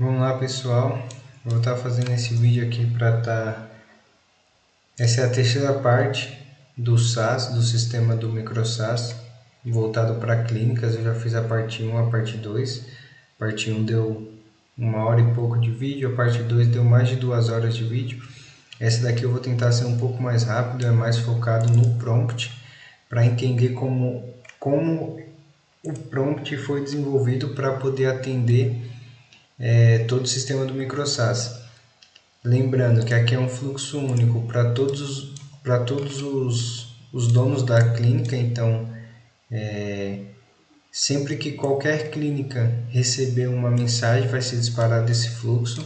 Vamos lá, pessoal. Eu vou estar fazendo esse vídeo aqui para Essa é a terceira parte do SaaS, do sistema do MicroSaaS, voltado para clínicas. Eu já fiz a parte 1, a parte 2. A parte 1 deu 1 hora e pouco de vídeo, a parte 2 deu mais de 2 horas de vídeo. Essa daqui eu vou tentar ser um pouco mais rápido, é mais focado no prompt, para entender como o prompt foi desenvolvido para poder atender todo o sistema do MicroSaaS. Lembrando que aqui é um fluxo único para todos os donos da clínica, então sempre que qualquer clínica receber uma mensagem vai ser disparado esse fluxo.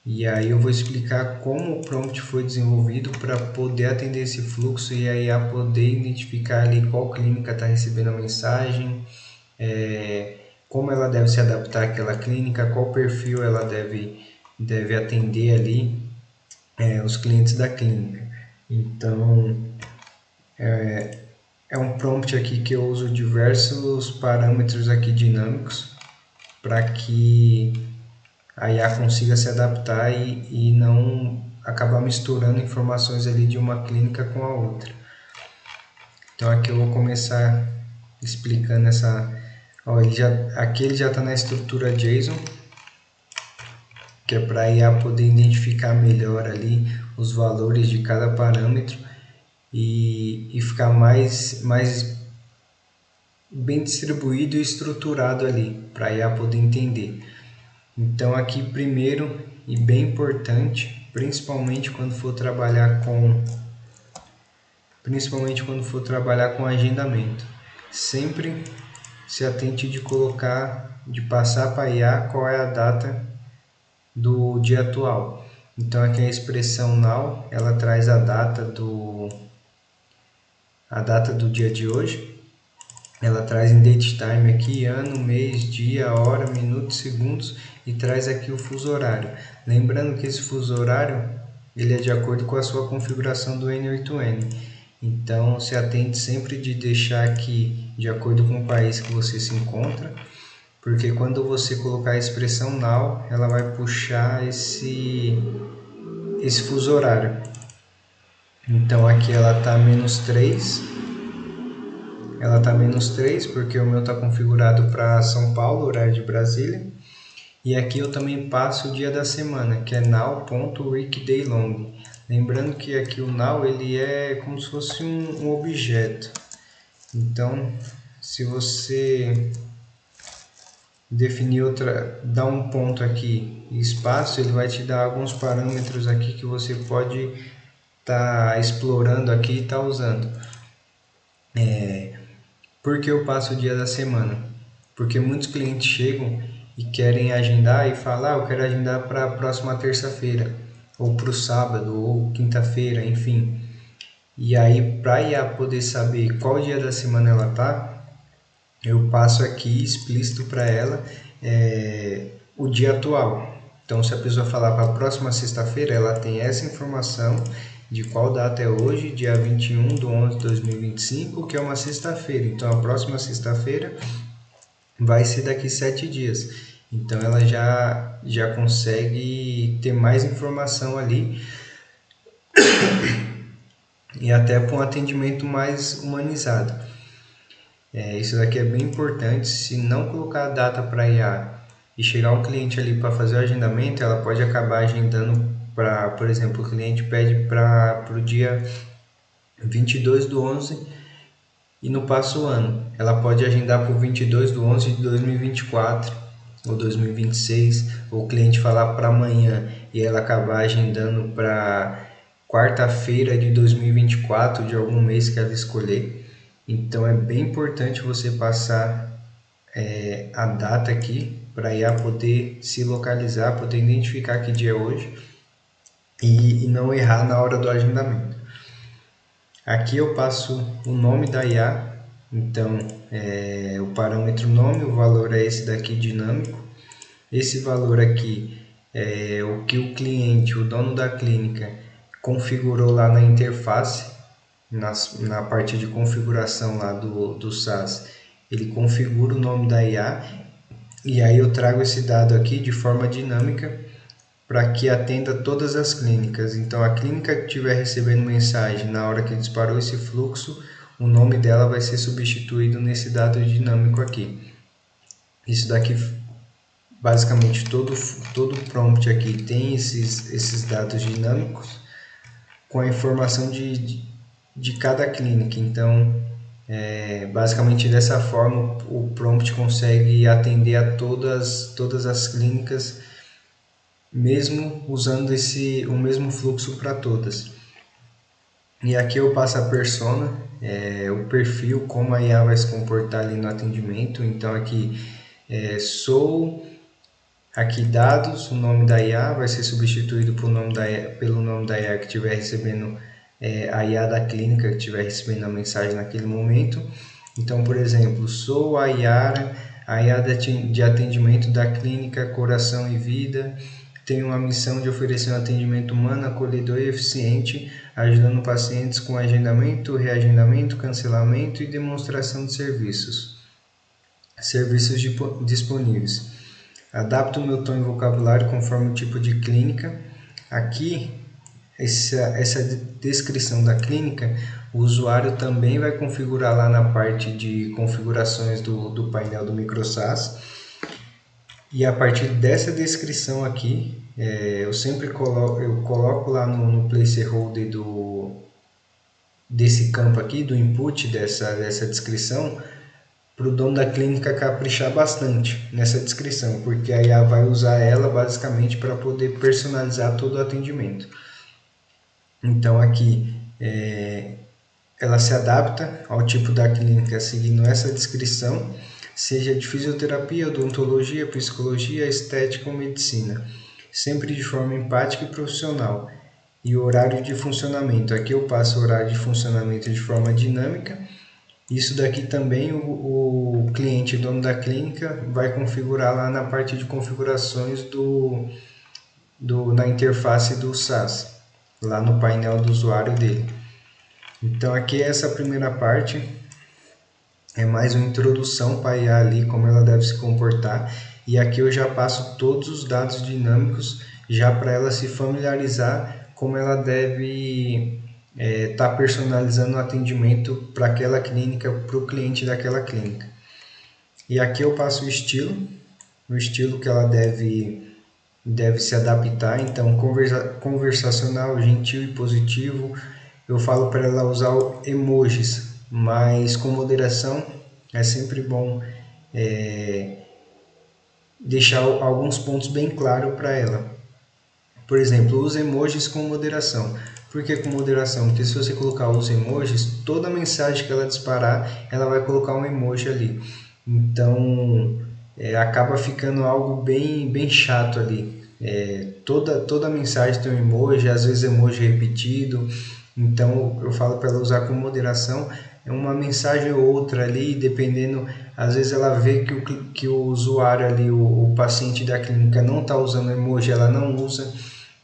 E aí eu vou explicar como o prompt foi desenvolvido para poder atender esse fluxo e aí a poder identificar ali qual clínica está recebendo a mensagem, como ela deve se adaptar àquela clínica, qual perfil ela deve atender ali os clientes da clínica. Então é um prompt aqui que eu uso diversos parâmetros aqui dinâmicos para que a IA consiga se adaptar e não acabar misturando informações ali de uma clínica com a outra. Então aqui eu vou começar explicando essa. Ó, aqui ele já está na estrutura JSON, que é para a IA poder identificar melhor ali os valores de cada parâmetro e ficar mais bem distribuído e estruturado ali, para a IA poder entender. Então aqui primeiro e bem importante, principalmente quando for trabalhar com agendamento, sempre se atente de passar para a IA qual é a data do dia atual. Então aqui a expressão now, ela traz a data do dia de hoje. Ela traz em date time aqui ano, mês, dia, hora, minutos, segundos e traz aqui o fuso horário. Lembrando que esse fuso horário ele é de acordo com a sua configuração do N8N. Então se atente sempre de deixar aqui de acordo com o país que você se encontra, porque quando você colocar a expressão now, ela vai puxar esse fuso horário. Então aqui ela está -3. Ela está -3 porque o meu está configurado para São Paulo, horário de Brasília. E aqui eu também passo o dia da semana, que é now.weekdaylong. Lembrando que aqui o now ele é como se fosse um objeto. Então, se você definir dar um ponto aqui e espaço, ele vai te dar alguns parâmetros aqui que você pode estar explorando aqui e estar usando. Por que eu passo o dia da semana? Porque muitos clientes chegam e querem agendar e falam, eu quero agendar para a próxima terça-feira, ou para o sábado, ou quinta-feira, enfim. E aí, para a IA poder saber qual dia da semana ela está, eu passo aqui explícito para ela o dia atual. Então, se a pessoa falar para a próxima sexta-feira, ela tem essa informação de qual data é hoje, dia 21/11/2025, que é uma sexta-feira. Então, a próxima sexta-feira vai ser daqui 7 dias. Então, ela já consegue ter mais informação ali e até para um atendimento mais humanizado. Isso daqui é bem importante. Se não colocar a data para IA e chegar um cliente ali para fazer o agendamento, ela pode acabar agendando para, por exemplo, o cliente pede para o dia 22/11 e não passa o ano. Ela pode agendar para o 22/11 de 2024 ou 2026, ou o cliente falar para amanhã e ela acabar agendando para quarta-feira de 2024 de algum mês que ela escolher. Então é bem importante você passar a data aqui para a IA poder se localizar, poder identificar que dia é hoje e não errar na hora do agendamento. Aqui eu passo o nome da IA, então o parâmetro nome, o valor é esse daqui dinâmico. Esse valor aqui é o que o cliente, o dono da clínica, configurou lá na interface, na parte de configuração lá do SaaS. Ele configura o nome da IA E aí eu trago esse dado aqui de forma dinâmica para que atenda todas as clínicas. Então, a clínica que estiver recebendo mensagem na hora que disparou esse fluxo, o nome dela vai ser substituído nesse dado dinâmico aqui. Isso daqui, basicamente, todo prompt aqui tem esses dados dinâmicos com a informação de cada clínica. Então, basicamente dessa forma, o prompt consegue atender a todas as clínicas, mesmo usando o mesmo fluxo para todas. E aqui eu passo a persona, o perfil, como a IA vai se comportar ali no atendimento. Então aqui aqui dados, o nome da IA vai ser substituído pelo nome da IA que estiver recebendo, a IA da clínica que estiver recebendo a mensagem naquele momento. Então, por exemplo, sou a Yara, a IA de atendimento da clínica Coração e Vida. Tenho a missão de oferecer um atendimento humano, acolhedor e eficiente, ajudando pacientes com agendamento, reagendamento, cancelamento e demonstração de serviços disponíveis. Adapto o meu tom e vocabulário conforme o tipo de clínica. Aqui, essa descrição da clínica, o usuário também vai configurar lá na parte de configurações do painel do MicroSAS. E a partir dessa descrição aqui, eu sempre coloco lá no placeholder desse campo aqui, do input dessa descrição, para o dono da clínica caprichar bastante nessa descrição, porque aí vai usar ela basicamente para poder personalizar todo o atendimento. Então aqui ela se adapta ao tipo da clínica seguindo essa descrição, seja de fisioterapia, odontologia, psicologia, estética ou medicina, sempre de forma empática e profissional. E o horário de funcionamento, aqui eu passo o horário de funcionamento de forma dinâmica. Isso daqui também o cliente, dono da clínica, vai configurar lá na parte de configurações na interface do SaaS, lá no painel do usuário dele. Então aqui essa primeira parte é mais uma introdução para a IA ali, como ela deve se comportar. E aqui eu já passo todos os dados dinâmicos já para ela se familiarizar como ela deve tá personalizando o atendimento para aquela clínica, para o cliente daquela clínica. E aqui eu passo o estilo que ela deve se adaptar. Então, conversacional, gentil e positivo. Eu falo para ela usar emojis, mas com moderação. É sempre bom deixar alguns pontos bem claros para ela. Por exemplo, use emojis com moderação. Por que com moderação? Porque se você colocar os emojis, toda mensagem que ela disparar, ela vai colocar um emoji ali. Então, acaba ficando algo bem chato ali. Toda mensagem tem um emoji, às vezes emoji repetido. Então, eu falo para ela usar com moderação. É uma mensagem ou outra ali, dependendo, às vezes ela vê que o usuário ali, o paciente da clínica não está usando emoji, ela não usa.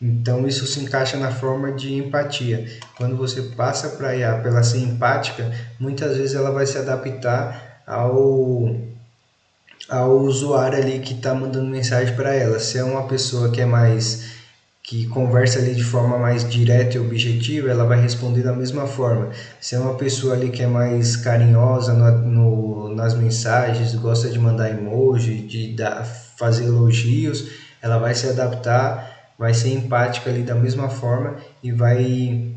Então isso se encaixa na forma de empatia. Quando você passa para a IA para ela ser empática, muitas vezes ela vai se adaptar ao usuário ali que está mandando mensagem para ela. Se é uma pessoa que conversa ali de forma mais direta e objetiva, ela vai responder da mesma forma. Se é uma pessoa ali que é mais carinhosa nas mensagens, gosta de mandar emoji, fazer elogios, ela vai se adaptar, vai ser empática ali da mesma forma e vai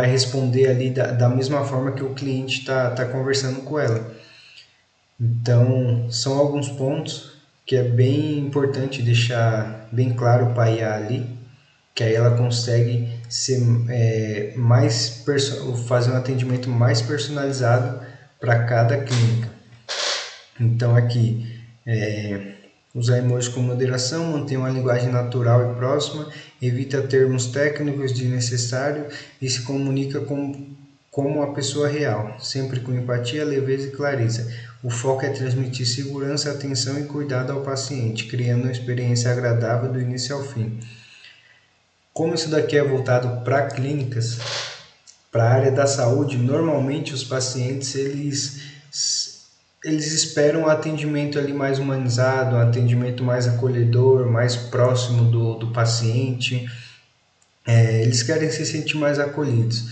responder ali da mesma forma que o cliente está conversando com ela. Então, são alguns pontos que é bem importante deixar bem claro para a IA ali, que aí ela consegue fazer um atendimento mais personalizado para cada clínica. Então aqui, usar emojis com moderação, manter uma linguagem natural e próxima, evita termos técnicos desnecessários e se comunica como uma pessoa real, sempre com empatia, leveza e clareza. O foco é transmitir segurança, atenção e cuidado ao paciente, criando uma experiência agradável do início ao fim. Como isso daqui é voltado para clínicas, para a área da saúde, normalmente os pacientes eles esperam um atendimento ali mais humanizado, um atendimento mais acolhedor, mais próximo do paciente. Eles querem se sentir mais acolhidos,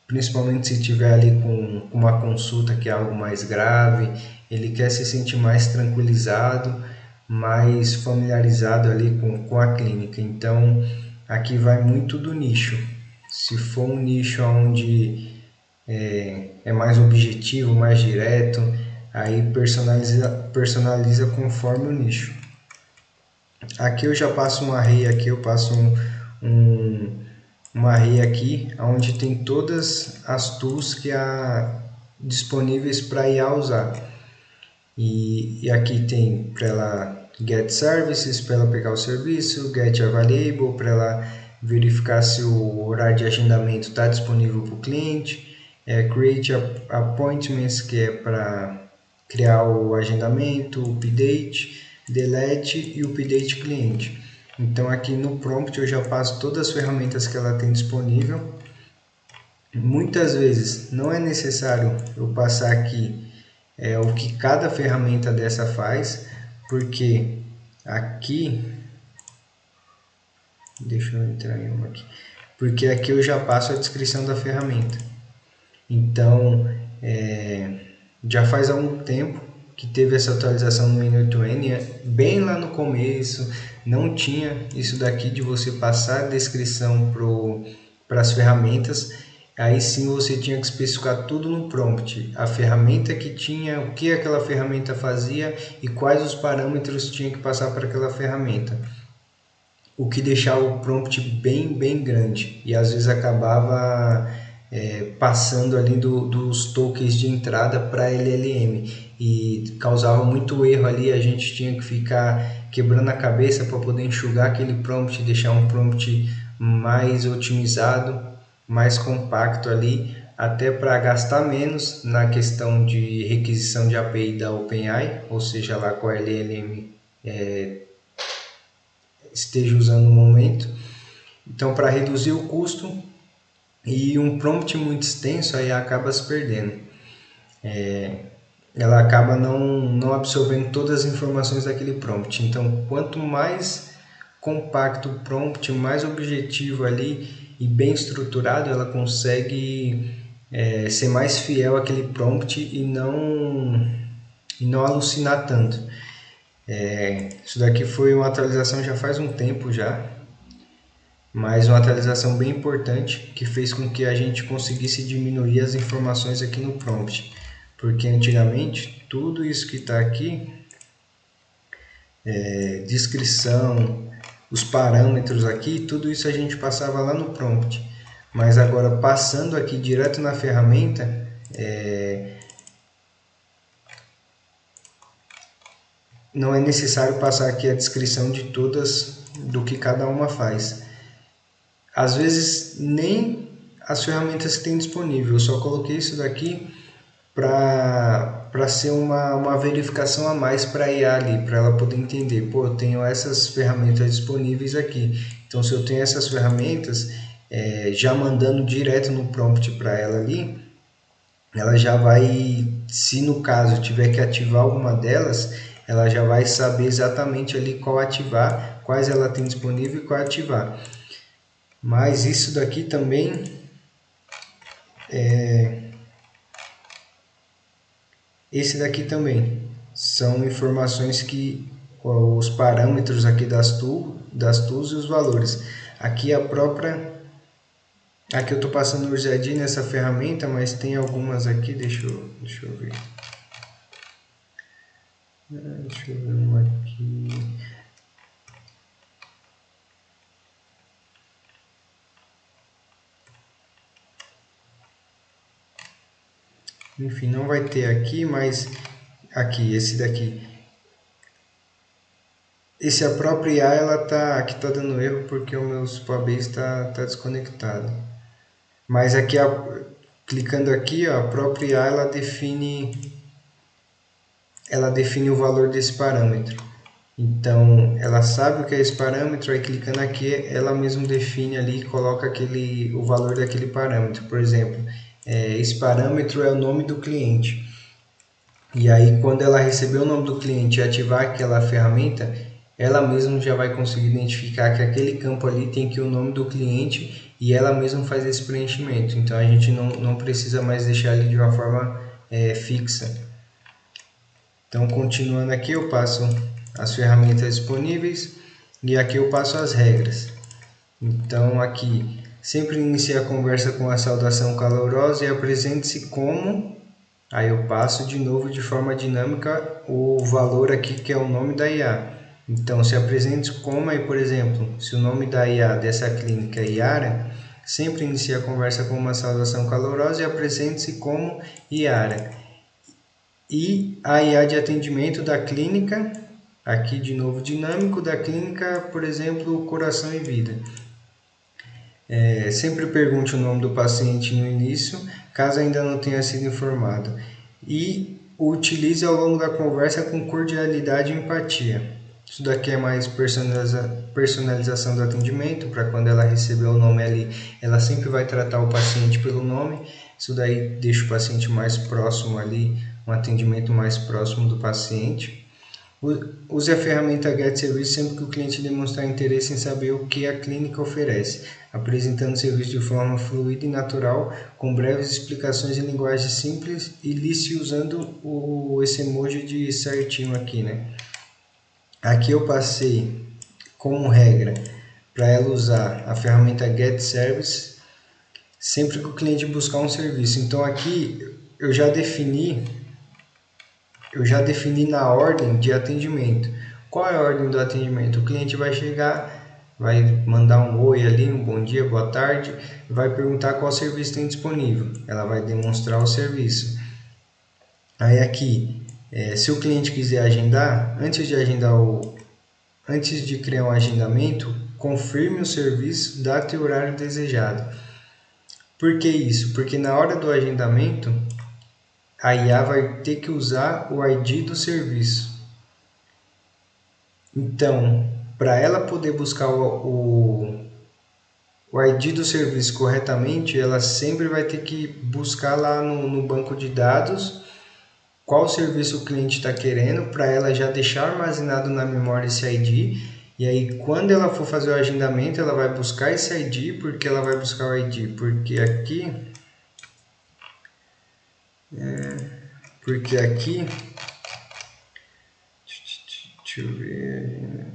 principalmente se tiver ali com uma consulta que é algo mais grave, ele quer se sentir mais tranquilizado, mais familiarizado ali com a clínica. Então, aqui vai muito do nicho. Se for um nicho onde é mais objetivo, mais direto, aí personaliza conforme o nicho. Aqui eu já passo um array, aqui eu passo um array aqui, onde tem todas as tools que há disponíveis para IA usar. E aqui tem para ela get services, para ela pegar o serviço, get available, para ela verificar se o horário de agendamento está disponível para o cliente, create appointments, que é para criar o agendamento, o update, delete e o update cliente. Então aqui no prompt eu já passo todas as ferramentas que ela tem disponível. Muitas vezes não é necessário eu passar aqui o que cada ferramenta dessa faz, porque aqui, deixa eu entrar em uma aqui, porque aqui eu já passo a descrição da ferramenta. Então, já faz algum tempo que teve essa atualização no N8N, bem lá no começo, não tinha isso daqui de você passar a descrição para as ferramentas. Aí sim você tinha que especificar tudo no prompt, a ferramenta que tinha, o que aquela ferramenta fazia e quais os parâmetros tinha que passar para aquela ferramenta. O que deixava o prompt bem grande e às vezes acabava passando ali dos tokens de entrada para LLM e causava muito erro ali, a gente tinha que ficar quebrando a cabeça para poder enxugar aquele prompt e deixar um prompt mais otimizado, mais compacto ali, até para gastar menos na questão de requisição de API da OpenAI, ou seja, lá com a LLM esteja usando no momento. Então, para reduzir o custo e um prompt muito extenso, aí acaba se perdendo. Ela acaba não absorvendo todas as informações daquele prompt. Então, quanto mais compacto o prompt, mais objetivo ali e bem estruturado, ela consegue ser mais fiel àquele prompt e não alucinar tanto. Isso daqui foi uma atualização já faz um tempo já, mas uma atualização bem importante que fez com que a gente conseguisse diminuir as informações aqui no prompt, porque antigamente tudo isso que está aqui, descrição, os parâmetros aqui, tudo isso a gente passava lá no prompt, mas agora passando aqui direto na ferramenta, não é necessário passar aqui a descrição de todas, do que cada uma faz. Às vezes nem as ferramentas que tem disponível, eu só coloquei isso daqui para ser uma verificação a mais para a IA ali, para ela poder entender, pô, eu tenho essas ferramentas disponíveis aqui, então se eu tenho essas ferramentas, já mandando direto no prompt para ela ali, ela já vai, se no caso tiver que ativar alguma delas, ela já vai saber exatamente ali qual ativar, quais ela tem disponível e qual ativar. Mas isso daqui também esse daqui também são informações que os parâmetros aqui das tools e os valores. Aqui a própria, aqui eu estou passando o jardim nessa ferramenta, mas tem algumas aqui, deixa eu ver. Deixa eu ver uma aqui. Enfim, não vai ter aqui, mas aqui, esse daqui. Esse a própria IA, ela tá, aqui tá dando erro porque o meu Supabase está desconectado. Mas aqui, clicando aqui, ó, a própria IA, ela define o valor desse parâmetro. Então, ela sabe o que é esse parâmetro, aí clicando aqui, ela mesma define ali e coloca o valor daquele parâmetro. Por exemplo, esse parâmetro é o nome do cliente. E aí, quando ela receber o nome do cliente e ativar aquela ferramenta, ela mesma já vai conseguir identificar que aquele campo ali tem que o nome do cliente e ela mesma faz esse preenchimento. Então, a gente não precisa mais deixar ali de uma forma fixa. Então, continuando aqui, eu passo as ferramentas disponíveis e aqui eu passo as regras. Então, aqui, sempre inicie a conversa com a saudação calorosa e apresente-se como... Aí eu passo de novo de forma dinâmica o valor aqui que é o nome da IA. Então, se apresente como aí, por exemplo, se o nome da IA dessa clínica é Yara, sempre inicie a conversa com uma saudação calorosa e apresente-se como Yara. E a IA de atendimento da clínica, aqui de novo dinâmico, da clínica, por exemplo, Coração e Vida. Sempre pergunte o nome do paciente no início, caso ainda não tenha sido informado. E o utilize ao longo da conversa com cordialidade e empatia. Isso daqui é mais personalização do atendimento, para quando ela receber o nome ali, ela sempre vai tratar o paciente pelo nome. Isso daí deixa o paciente mais próximo ali, um atendimento mais próximo do paciente. Use a ferramenta Get Service sempre que o cliente demonstrar interesse em saber o que a clínica oferece, apresentando o serviço de forma fluida e natural, com breves explicações em linguagem simples e liste usando esse emoji de certinho aqui, né? Aqui eu passei como regra para ela usar a ferramenta Get Service sempre que o cliente buscar um serviço. Então aqui eu já defini na ordem de atendimento. Qual é a ordem do atendimento? O cliente vai chegar, vai mandar um oi ali, um bom dia, boa tarde, vai perguntar qual serviço tem disponível. Ela vai demonstrar o serviço. Aí aqui, se o cliente quiser agendar, antes de criar um agendamento, confirme o serviço, data e horário desejado. Por que isso? Porque na hora do agendamento, a IA vai ter que usar o ID do serviço. Então, para ela poder buscar o ID do serviço corretamente, ela sempre vai ter que buscar lá no banco de dados qual serviço o cliente está querendo, para ela já deixar armazenado na memória esse ID. E aí, quando ela for fazer o agendamento, ela vai buscar esse ID. Por que ela vai buscar o ID? Porque aqui... Deixa eu ver...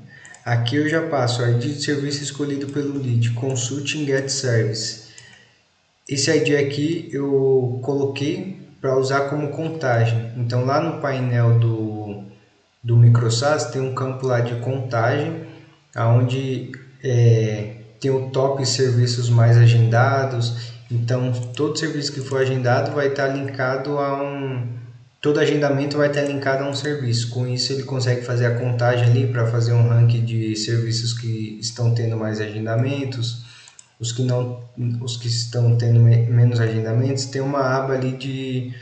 Aqui eu já passo o ID de serviço escolhido pelo lead, Consulting Get Service. Esse ID aqui eu coloquei para usar como contagem. Então lá no painel do MicroSAS tem um campo lá de contagem, onde tem o top serviços mais agendados. Então todo serviço que for agendado vai estar linkado todo agendamento vai estar linkado a um serviço. Com isso ele consegue fazer a contagem ali para fazer um ranking de serviços que estão tendo mais agendamentos. Os que estão tendo menos agendamentos, tem uma aba ali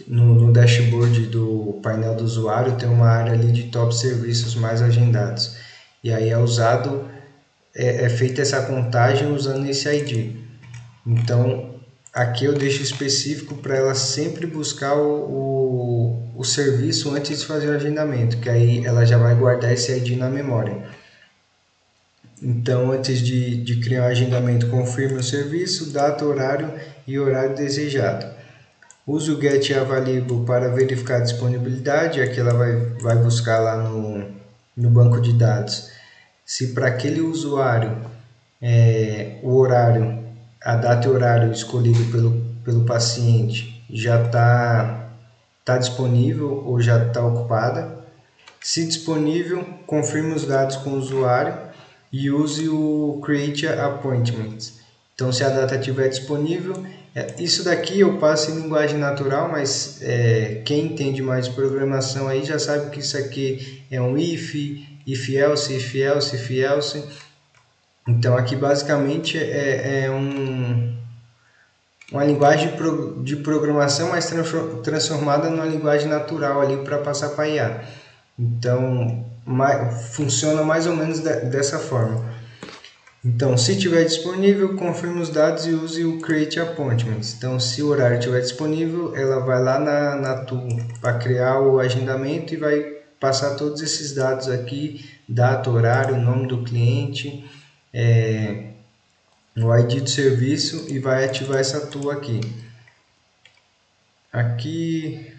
no dashboard do painel do usuário, tem uma área ali de top serviços mais agendados. E aí é feita essa contagem usando esse ID. Então, aqui eu deixo específico para ela sempre buscar o serviço antes de fazer o agendamento, que aí ela já vai guardar esse ID na memória. Então, antes de criar um agendamento, confirme o serviço, data, horário e horário desejado. Use o Get Available para verificar a disponibilidade. Aqui ela vai buscar lá no banco de dados se para aquele usuário o horário, a data e horário escolhido pelo paciente já está disponível ou já está ocupada. Se disponível, confirme os dados com o usuário e use o Create Appointment. Então, se a data estiver disponível, isso daqui eu passo em linguagem natural, mas quem entende mais de programação aí já sabe que isso aqui é um if else, if else, if else. Então, aqui basicamente é uma linguagem de programação, mas transformada numa linguagem natural ali para passar para IA. Então, funciona mais ou menos dessa forma. Então, se tiver disponível, confirme os dados e use o Create Appointments. Então, se o horário estiver disponível, ela vai lá na tool para criar o agendamento e vai passar todos esses dados aqui, data, horário, nome do cliente, o ID do serviço, e vai ativar essa tool aqui. Aqui,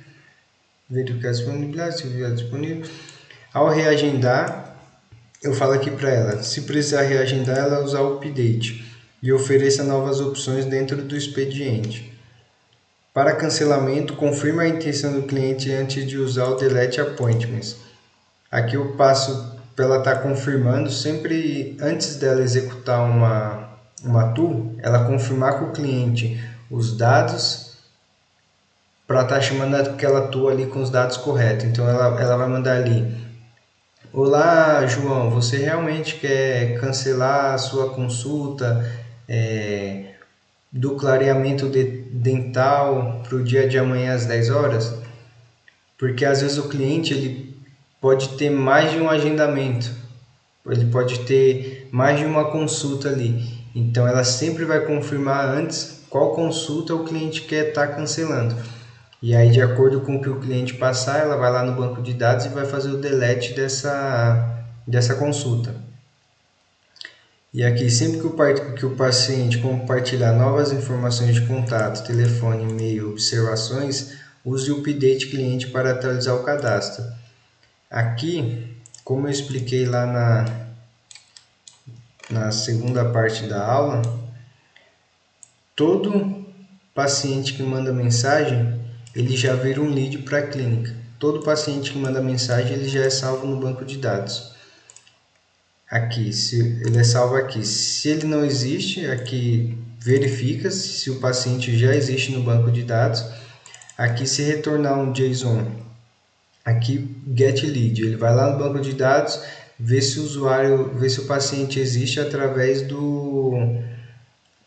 verificar a disponibilidade, se estiver disponível. Ao reagendar, eu falo aqui para ela, se precisar reagendar, ela usar o update e ofereça novas opções dentro do expediente. Para cancelamento, confirme a intenção do cliente antes de usar o Delete Appointments. Aqui eu passo para ela estar confirmando, sempre antes dela executar uma tool, ela confirmar com o cliente os dados para estar chamando aquela tool ali com os dados corretos. Então ela vai mandar ali: olá, João, você realmente quer cancelar a sua consulta do clareamento dental para o dia de amanhã às 10 horas? Porque às vezes o cliente ele pode ter mais de um agendamento, ele pode ter mais de uma consulta ali. Então ela sempre vai confirmar antes qual consulta o cliente quer estar cancelando. E aí, de acordo com o que o cliente passar, ela vai lá no banco de dados e vai fazer o delete dessa consulta. E aqui, sempre que o paciente compartilhar novas informações de contato, telefone, e-mail, observações, use o update cliente para atualizar o cadastro. Aqui, como eu expliquei lá na segunda parte da aula, todo paciente que manda mensagem, ele já vira um lead para a clínica. Todo paciente que manda mensagem, ele já é salvo no banco de dados. Aqui, ele é salvo aqui. Se ele não existe, aqui verifica se o paciente já existe no banco de dados. Aqui, se retornar um JSON, aqui get lead, ele vai lá no banco de dados, vê se o paciente existe através do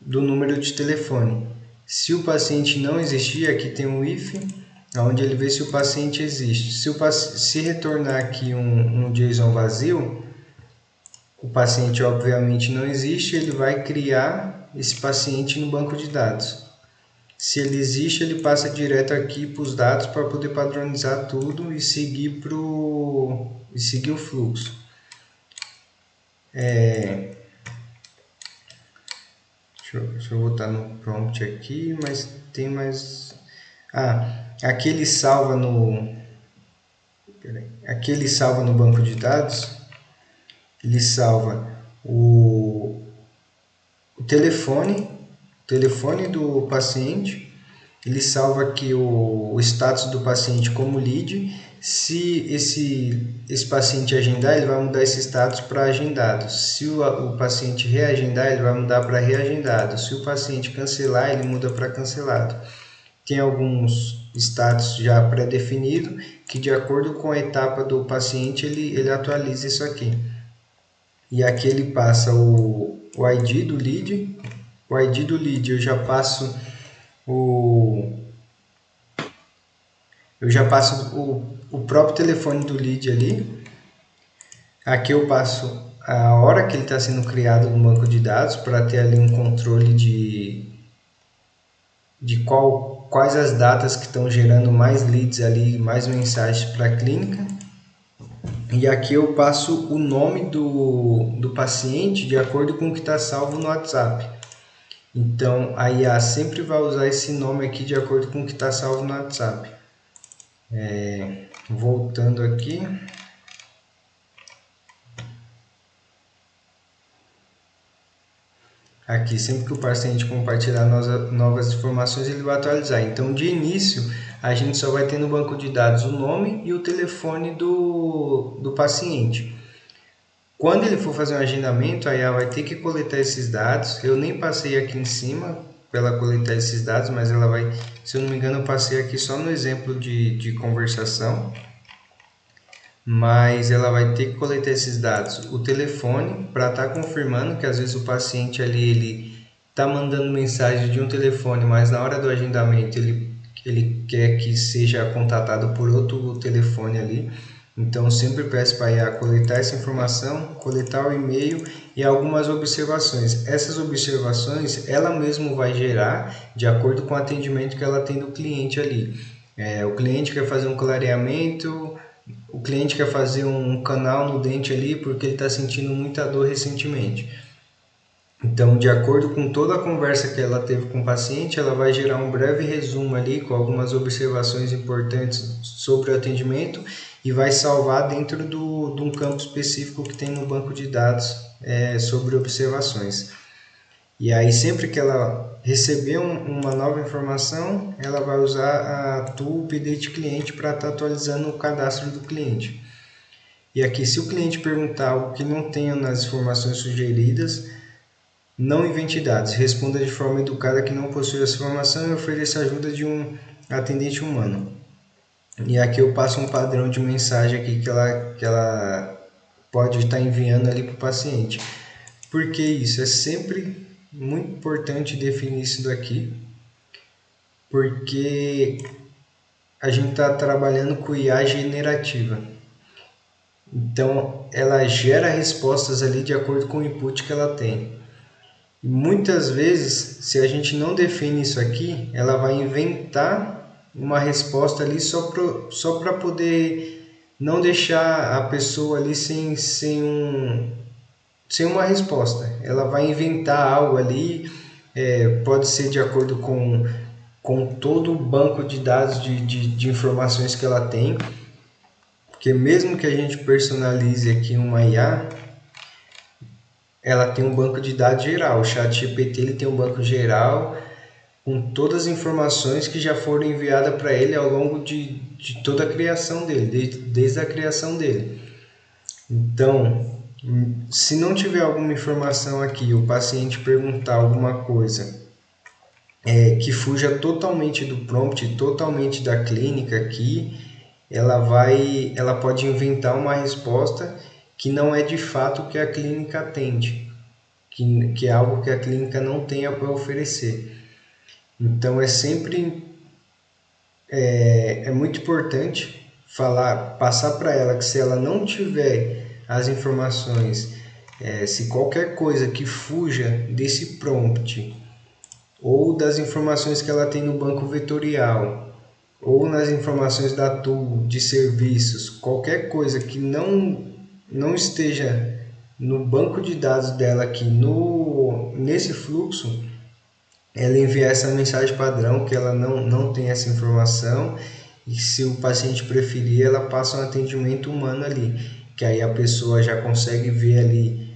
número de telefone. Se o paciente não existir, aqui tem um if, onde ele vê se o paciente existe. Se retornar aqui um JSON vazio, o paciente obviamente não existe, ele vai criar esse paciente no banco de dados. Se ele existe, ele passa direto aqui para os dados para poder padronizar tudo e seguir o fluxo. Deixa eu voltar no prompt aqui, mas tem mais... aqui ele salva aqui ele salva no banco de dados, ele salva o telefone do paciente, ele salva aqui o status do paciente como lead. Se esse paciente agendar, ele vai mudar esse status para agendado. Se o paciente reagendar, ele vai mudar para reagendado. Se o paciente cancelar, ele muda para cancelado. Tem alguns status já pré-definido que, de acordo com a etapa do paciente, ele atualiza isso aqui. E aqui ele passa o ID do lead. O ID do lead eu já passo o próprio telefone do lead ali. Aqui eu passo a hora que ele está sendo criado no banco de dados para ter ali um controle de quais as datas que estão gerando mais leads ali, mais mensagens para a clínica. E aqui eu passo o nome do paciente de acordo com o que está salvo no WhatsApp. Então a IA sempre vai usar esse nome aqui de acordo com o que está salvo no WhatsApp. Voltando aqui. Aqui, sempre que o paciente compartilhar novas informações, ele vai atualizar. Então, de início, a gente só vai ter no banco de dados o nome e o telefone do paciente. Quando ele for fazer um agendamento, a IA vai ter que coletar esses dados. Eu nem passei aqui em cima para ela coletar esses dados, mas ela vai, se eu não me engano, eu passei aqui só no exemplo de conversação. Mas ela vai ter que coletar esses dados, o telefone, para estar confirmando que às vezes o paciente ali ele está mandando mensagem de um telefone, mas na hora do agendamento ele quer que seja contatado por outro telefone ali. Então, sempre peço para a IA coletar essa informação, coletar o e-mail e algumas observações. Essas observações, ela mesma vai gerar de acordo com o atendimento que ela tem do cliente ali. O cliente quer fazer um clareamento, o cliente quer fazer um canal no dente ali porque ele está sentindo muita dor recentemente. Então, de acordo com toda a conversa que ela teve com o paciente, ela vai gerar um breve resumo ali com algumas observações importantes sobre o atendimento e vai salvar dentro de um campo específico que tem no banco de dados sobre observações. E aí, sempre que ela receber uma nova informação, ela vai usar a tool update cliente para estar atualizando o cadastro do cliente. E aqui, se o cliente perguntar algo que não tenha nas informações sugeridas, não invente dados, responda de forma educada que não possui essa informação e ofereça ajuda de um atendente humano. E aqui eu passo um padrão de mensagem aqui que ela pode estar enviando ali para o paciente. Porque isso é sempre muito importante definir isso daqui, porque a gente está trabalhando com IA generativa. Então, ela gera respostas ali de acordo com o input que ela tem. E muitas vezes, se a gente não define isso aqui, ela vai inventar uma resposta ali só para poder não deixar a pessoa ali sem uma resposta. Ela vai inventar algo ali, pode ser de acordo com todo o banco de dados de informações que ela tem, porque mesmo que a gente personalize aqui uma IA, ela tem um banco de dados geral. O ChatGPT ele tem um banco geral com todas as informações que já foram enviadas para ele ao longo de toda a criação dele, desde a criação dele. Então, se não tiver alguma informação aqui, o paciente perguntar alguma coisa que fuja totalmente do prompt, totalmente da clínica aqui, ela pode inventar uma resposta que não é de fato o que a clínica atende, que é algo que a clínica não tenha para oferecer. Então é muito importante passar para ela que se ela não tiver as informações, se qualquer coisa que fuja desse prompt ou das informações que ela tem no banco vetorial ou nas informações da tool de serviços, qualquer coisa que não esteja no banco de dados dela aqui nesse fluxo, ela enviar essa mensagem padrão que ela não tem essa informação, e se o paciente preferir, ela passa um atendimento humano ali, que aí a pessoa já consegue ver ali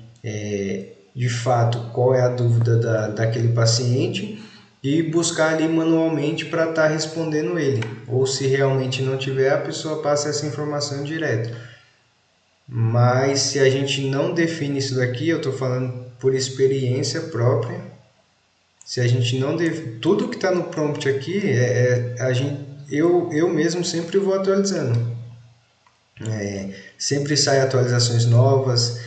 de fato qual é a dúvida daquele paciente e buscar ali manualmente para estar respondendo ele, ou se realmente não tiver, a pessoa passa essa informação direto. Mas se a gente não define isso daqui, eu estou falando por experiência própria, se a gente não tudo que está no prompt aqui, eu mesmo sempre vou atualizando. Sempre sai atualizações novas,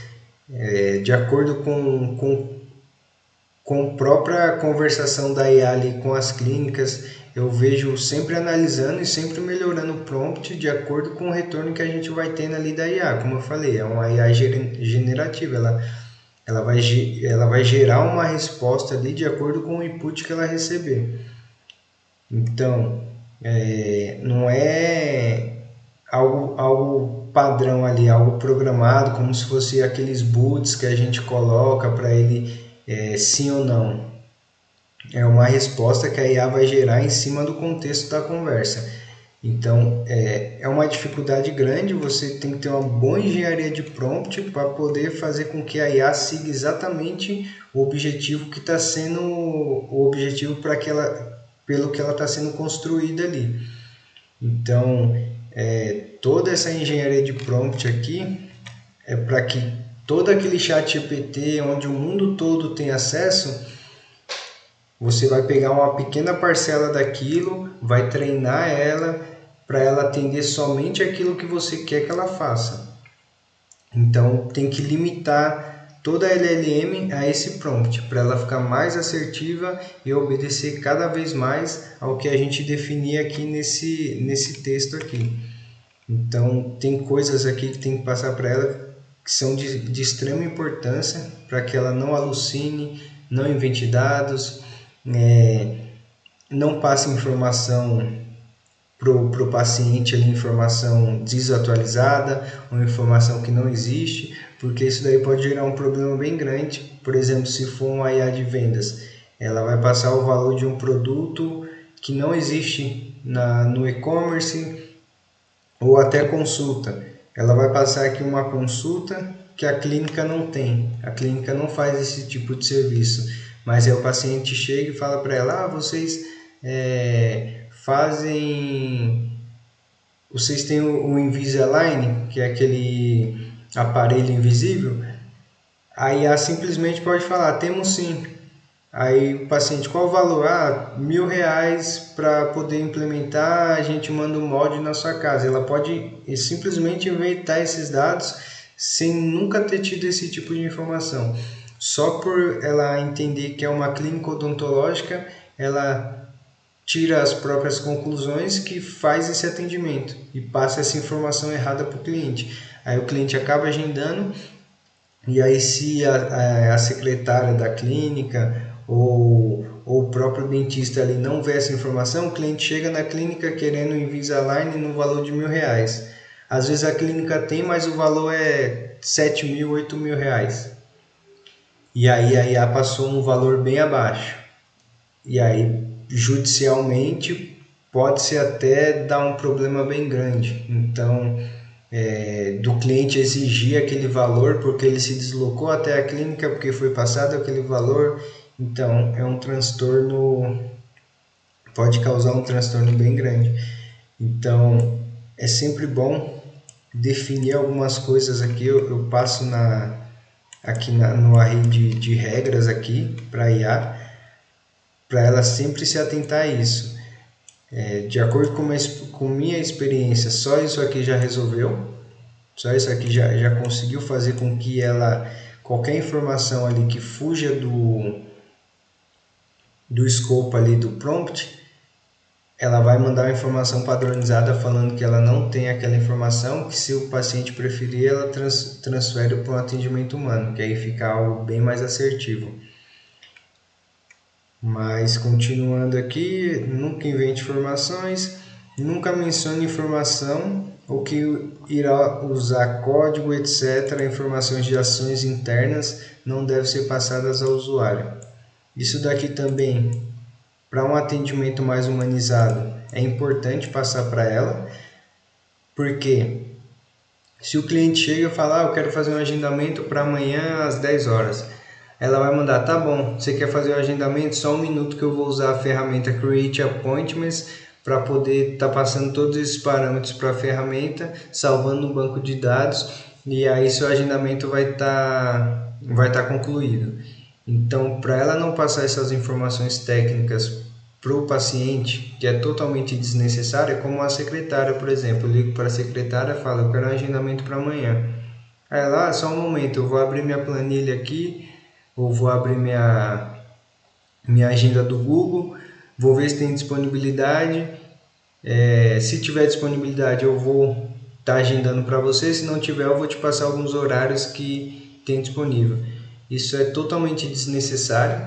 de acordo com a própria conversação da IA ali com as clínicas, eu vejo sempre analisando e sempre melhorando o prompt de acordo com o retorno que a gente vai tendo ali da IA. Como eu falei, é uma IA generativa, ela vai gerar uma resposta ali de acordo com o input que ela receber. Então, não é algo padrão ali, algo programado, como se fosse aqueles boots que a gente coloca para ele sim ou não. É uma resposta que a IA vai gerar em cima do contexto da conversa. Então, é uma dificuldade grande, você tem que ter uma boa engenharia de prompt para poder fazer com que a IA siga exatamente o objetivo que está sendo o objetivo pelo que ela está sendo construída ali. Então, toda essa engenharia de prompt aqui é para que todo aquele chat GPT onde o mundo todo tem acesso, você vai pegar uma pequena parcela daquilo, vai treinar ela para ela atender somente aquilo que você quer que ela faça. Então tem que limitar toda a LLM a esse prompt para ela ficar mais assertiva e obedecer cada vez mais ao que a gente definir aqui nesse texto aqui. Então, tem coisas aqui que tem que passar para ela que são de extrema importância para que ela não alucine, não invente dados, não passe informação pro paciente ali, informação desatualizada ou informação que não existe, porque isso daí pode gerar um problema bem grande. Por exemplo, se for um IA de vendas, ela vai passar o valor de um produto que não existe no e-commerce ou até consulta. Ela vai passar aqui uma consulta que a clínica não tem. A clínica não faz esse tipo de serviço. Mas aí o paciente chega e fala para ela: vocês fazem. Vocês têm o Invisalign, que é aquele aparelho invisível. Aí a simplesmente pode falar: temos sim. Aí o paciente, qual o valor? R$ 1.000 para poder implementar, a gente manda um molde na sua casa. Ela pode simplesmente inventar esses dados sem nunca ter tido esse tipo de informação. Só por ela entender que é uma clínica odontológica, ela tira as próprias conclusões que faz esse atendimento e passa essa informação errada para o cliente. Aí o cliente acaba agendando e aí se a secretária da clínica ou o próprio dentista ali não vê essa informação, o cliente chega na clínica querendo o Invisalign no valor de R$ 1.000. Às vezes a clínica tem, mas o valor é R$ 7.000, R$ 8.000. E aí a IA passou um valor bem abaixo. E aí, judicialmente, pode-se até dar um problema bem grande. Então, do cliente exigir aquele valor porque ele se deslocou até a clínica, porque foi passado aquele valor. Então, é um transtorno, pode causar um transtorno bem grande. Então, é sempre bom definir algumas coisas aqui. Eu passo no array de regras aqui para IA, para ela sempre se atentar a isso. De acordo com minha experiência, só isso aqui já resolveu. Só isso aqui já conseguiu fazer com que ela, qualquer informação ali que fuja do escopo ali do prompt, ela vai mandar uma informação padronizada falando que ela não tem aquela informação, que se o paciente preferir, ela transfere para um atendimento humano, que aí fica algo bem mais assertivo. Mas continuando aqui, nunca invente informações, nunca mencione informação ou que irá usar código, etc. Informações de ações internas não devem ser passadas ao usuário. Isso daqui também, para um atendimento mais humanizado, é importante passar para ela, porque se o cliente chega e fala: eu quero fazer um agendamento para amanhã às 10 horas, ela vai mandar: tá bom, você quer fazer o agendamento? Só um minuto que eu vou usar a ferramenta Create Appointments para poder estar passando todos esses parâmetros para a ferramenta, salvando no banco de dados, e aí seu agendamento vai estar concluído. Então, para ela não passar essas informações técnicas para o paciente, que é totalmente desnecessária, como a secretária, por exemplo. Eu ligo para a secretária e falo: eu quero um agendamento para amanhã. Aí ela: só um momento, eu vou abrir minha planilha aqui, ou vou abrir minha agenda do Google, vou ver se tem disponibilidade. Se tiver disponibilidade, eu vou estar agendando para você. Se não tiver, eu vou te passar alguns horários que tem disponível. Isso é totalmente desnecessário,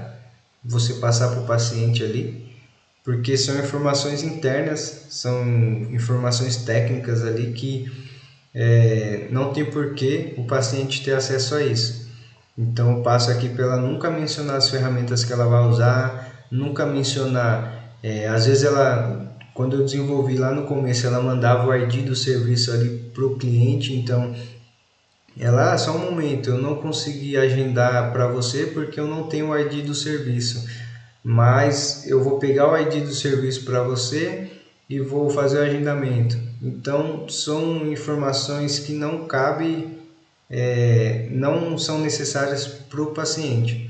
você passar para o paciente ali, porque são informações internas, são informações técnicas ali que não tem porquê o paciente ter acesso a isso. Então eu passo aqui para ela nunca mencionar as ferramentas que ela vai usar, nunca mencionar, às vezes quando eu desenvolvi lá no começo, ela mandava o ID do serviço ali para o cliente, então ela: só um momento, eu não consegui agendar para você porque eu não tenho o ID do serviço, mas eu vou pegar o ID do serviço para você e vou fazer o agendamento. Então são informações que não cabem, não são necessárias para o paciente,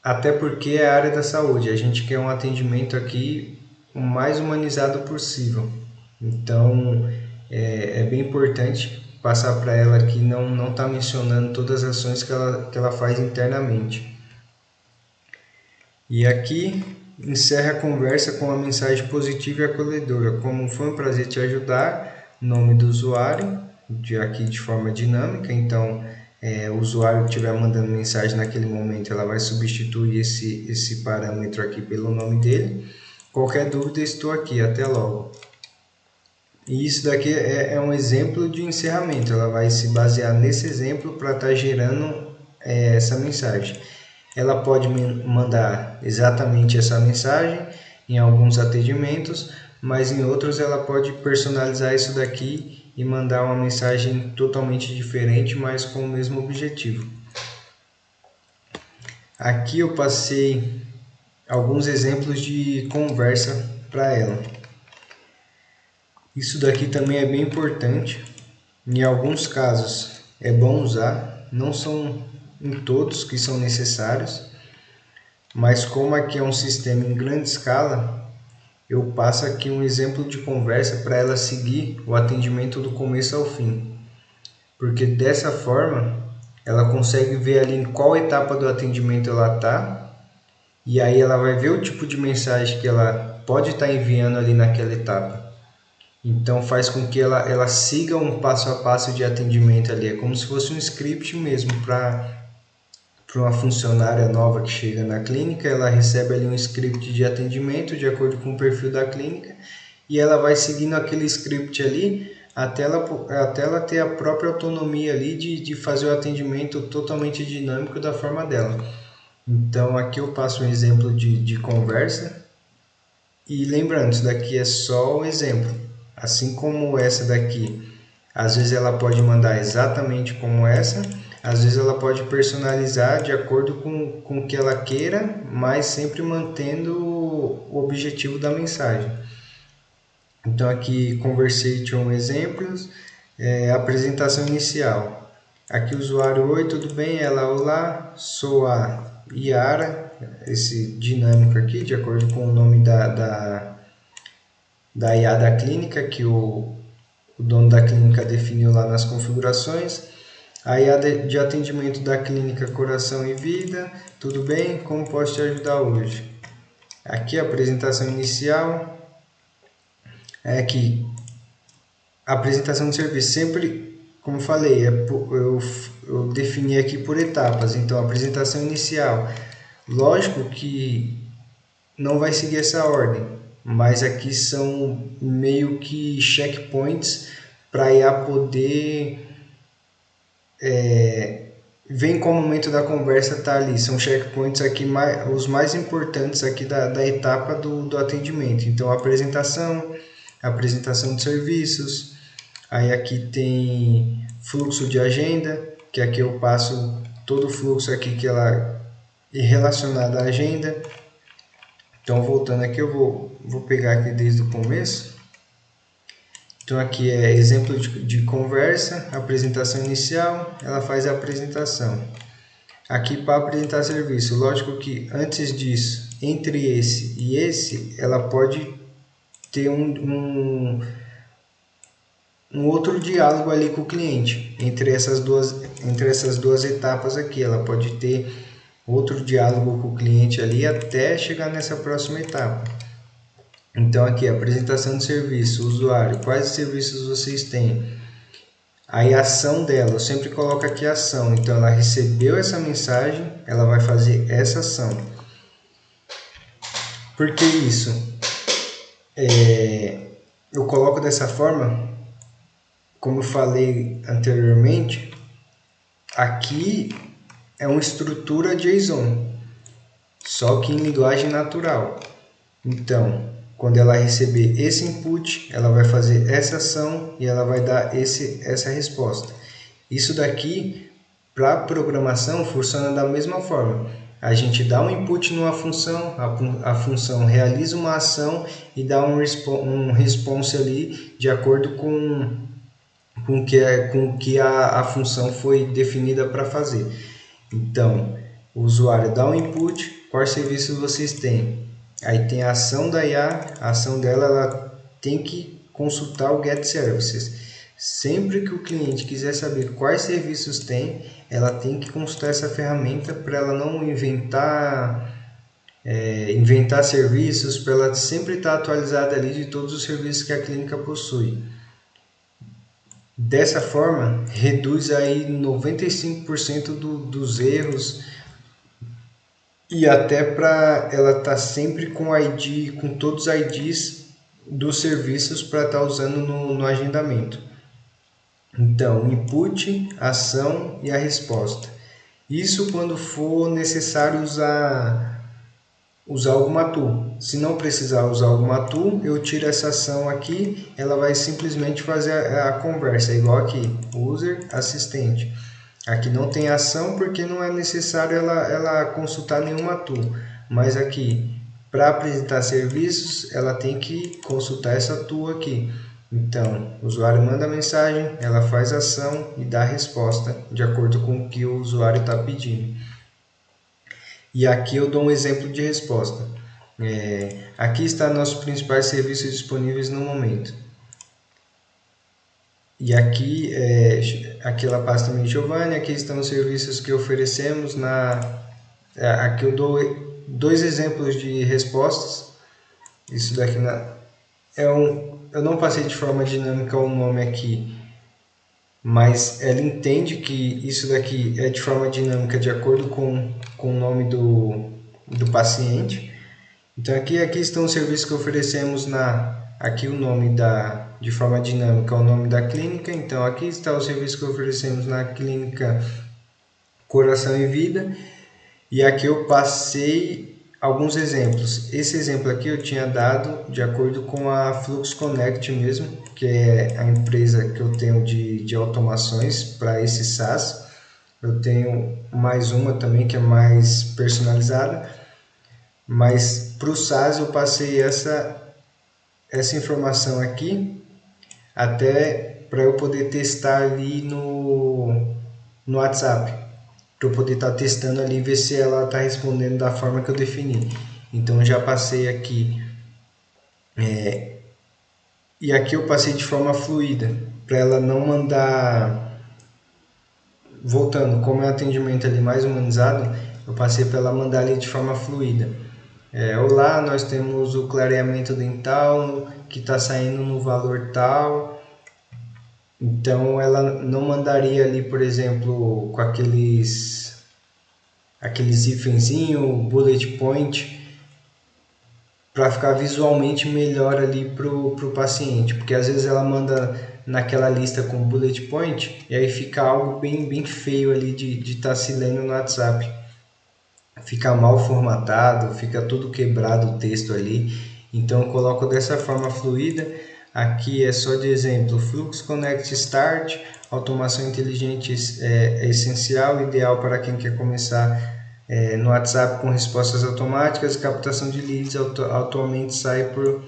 até porque é a área da saúde, a gente quer um atendimento aqui o mais humanizado possível. Então é bem importante passar para ela que não está mencionando todas as ações que ela faz internamente. E aqui encerra a conversa com uma mensagem positiva e acolhedora, como: foi um prazer te ajudar, nome do usuário, aqui de forma dinâmica. Então, o usuário que estiver mandando mensagem naquele momento, ela vai substituir esse parâmetro aqui pelo nome dele. Qualquer dúvida, estou aqui, até logo. E isso daqui é um exemplo de encerramento, ela vai se basear nesse exemplo para estar gerando essa mensagem. Ela pode mandar exatamente essa mensagem em alguns atendimentos, mas em outros ela pode personalizar isso daqui e mandar uma mensagem totalmente diferente, mas com o mesmo objetivo. Aqui eu passei alguns exemplos de conversa para ela. Isso daqui também é bem importante. Em alguns casos é bom usar, não são em todos que são necessários, mas como aqui é um sistema em grande escala, eu passo aqui um exemplo de conversa para ela seguir o atendimento do começo ao fim. Porque dessa forma, ela consegue ver ali em qual etapa do atendimento ela está, e aí ela vai ver o tipo de mensagem que ela pode estar enviando ali naquela etapa. Então faz com que ela siga um passo a passo de atendimento ali. É como se fosse um script mesmo para uma funcionária nova que chega na clínica. Ela recebe ali um script de atendimento de acordo com o perfil da clínica e ela vai seguindo aquele script ali até ela ter a própria autonomia ali de fazer o atendimento totalmente dinâmico da forma dela. Então aqui eu passo um exemplo de conversa. E lembrando, isso daqui é só um exemplo. Assim como essa daqui, às vezes ela pode mandar exatamente como essa, às vezes ela pode personalizar de acordo com o que ela queira, mas sempre mantendo o objetivo da mensagem. Então aqui Conversation exemplos, apresentação inicial. Aqui o usuário, oi, tudo bem? Ela, olá, sou a Yara, esse dinâmico aqui, de acordo com o nome da IA da clínica, que o dono da clínica definiu lá nas configurações. A IA de atendimento da clínica Coração e Vida, tudo bem? Como posso te ajudar hoje? Aqui a apresentação inicial, que a apresentação de serviço sempre, como falei, eu defini aqui por etapas. Então, a apresentação inicial, lógico que não vai seguir essa ordem, mas aqui são meio que checkpoints para a IA poder ver em qual momento da conversa está ali. São checkpoints aqui os mais importantes aqui da etapa do atendimento. Então, apresentação de serviços, aí aqui tem fluxo de agenda, que aqui eu passo todo o fluxo aqui que ela é relacionado à agenda. Então, voltando aqui, eu vou pegar aqui desde o começo. Então, aqui é exemplo de conversa, apresentação inicial, ela faz a apresentação. Aqui para apresentar serviço, lógico que antes disso, entre esse e esse, ela pode ter um outro diálogo ali com o cliente. Entre essas duas etapas aqui, ela pode ter outro diálogo com o cliente ali até chegar nessa próxima etapa. Então aqui, apresentação de serviço, usuário, quais serviços vocês têm? Aí a ação dela, eu sempre coloco aqui a ação. Então ela recebeu essa mensagem, ela vai fazer essa ação. Por que isso? Eu coloco dessa forma, como eu falei anteriormente, aqui é uma estrutura JSON, só que em linguagem natural. Então, quando ela receber esse input, ela vai fazer essa ação e ela vai dar essa resposta. Isso daqui, para programação, funciona da mesma forma. A gente dá um input numa função, a função realiza uma ação e dá um response ali de acordo com o que a função foi definida para fazer. Então, o usuário dá um input, quais serviços vocês têm? Aí tem a ação da IA, a ação dela ela tem que consultar o Get Services. Sempre que o cliente quiser saber quais serviços tem, ela tem que consultar essa ferramenta para ela não inventar serviços, para ela sempre estar atualizada ali de todos os serviços que a clínica possui. Dessa forma, reduz aí 95% dos erros e até para ela estar sempre com ID, com todos os IDs dos serviços para estar usando no agendamento. Então, input, ação e a resposta. Isso quando for necessário usar alguma tool. Se não precisar usar alguma tool, eu tiro essa ação aqui, ela vai simplesmente fazer a conversa, igual aqui, user assistente. Aqui não tem ação porque não é necessário ela consultar nenhuma tool, mas aqui, para apresentar serviços, ela tem que consultar essa tool aqui. Então, o usuário manda a mensagem, ela faz a ação e dá a resposta de acordo com o que o usuário está pedindo. E aqui eu dou um exemplo de resposta. Aqui está nossos principais serviços disponíveis no momento. E aqui, aqui ela passa também Giovanni, aqui estão os serviços que oferecemos. Aqui eu dou dois exemplos de respostas. Isso daqui eu não passei de forma dinâmica o nome aqui, mas ela entende que isso daqui é de forma dinâmica de acordo com o nome do paciente. Então aqui estão os serviços que oferecemos aqui o nome de forma dinâmica, o nome da clínica. Então aqui está o serviço que oferecemos na clínica Coração e Vida. E aqui eu passei alguns exemplos. Esse exemplo aqui eu tinha dado de acordo com a Flux Connect mesmo, que é a empresa que eu tenho de automações para esse SaaS. Eu tenho mais uma também que é mais personalizada, mas para o SaaS eu passei essa informação aqui até para eu poder testar ali no WhatsApp, para eu poder estar testando ali e ver se ela está respondendo da forma que eu defini. Então já passei aqui e aqui eu passei de forma fluida para ela não mandar, voltando, como é um atendimento ali mais humanizado, eu passei para ela mandar ali de forma fluida. Olá, nós temos o clareamento dental que está saindo no valor tal. Então ela não mandaria ali, por exemplo, com aqueles hífenzinho, bullet point, para ficar visualmente melhor ali pro paciente, porque às vezes ela manda naquela lista com bullet point e aí fica algo bem feio ali de estar se lendo no WhatsApp. Fica mal formatado, fica tudo quebrado o texto ali. Então eu coloco dessa forma fluida. Aqui é só de exemplo, Flux Connect Start, automação inteligente é essencial, ideal para quem quer começar no WhatsApp com respostas automáticas. Captação de leads atualmente sai por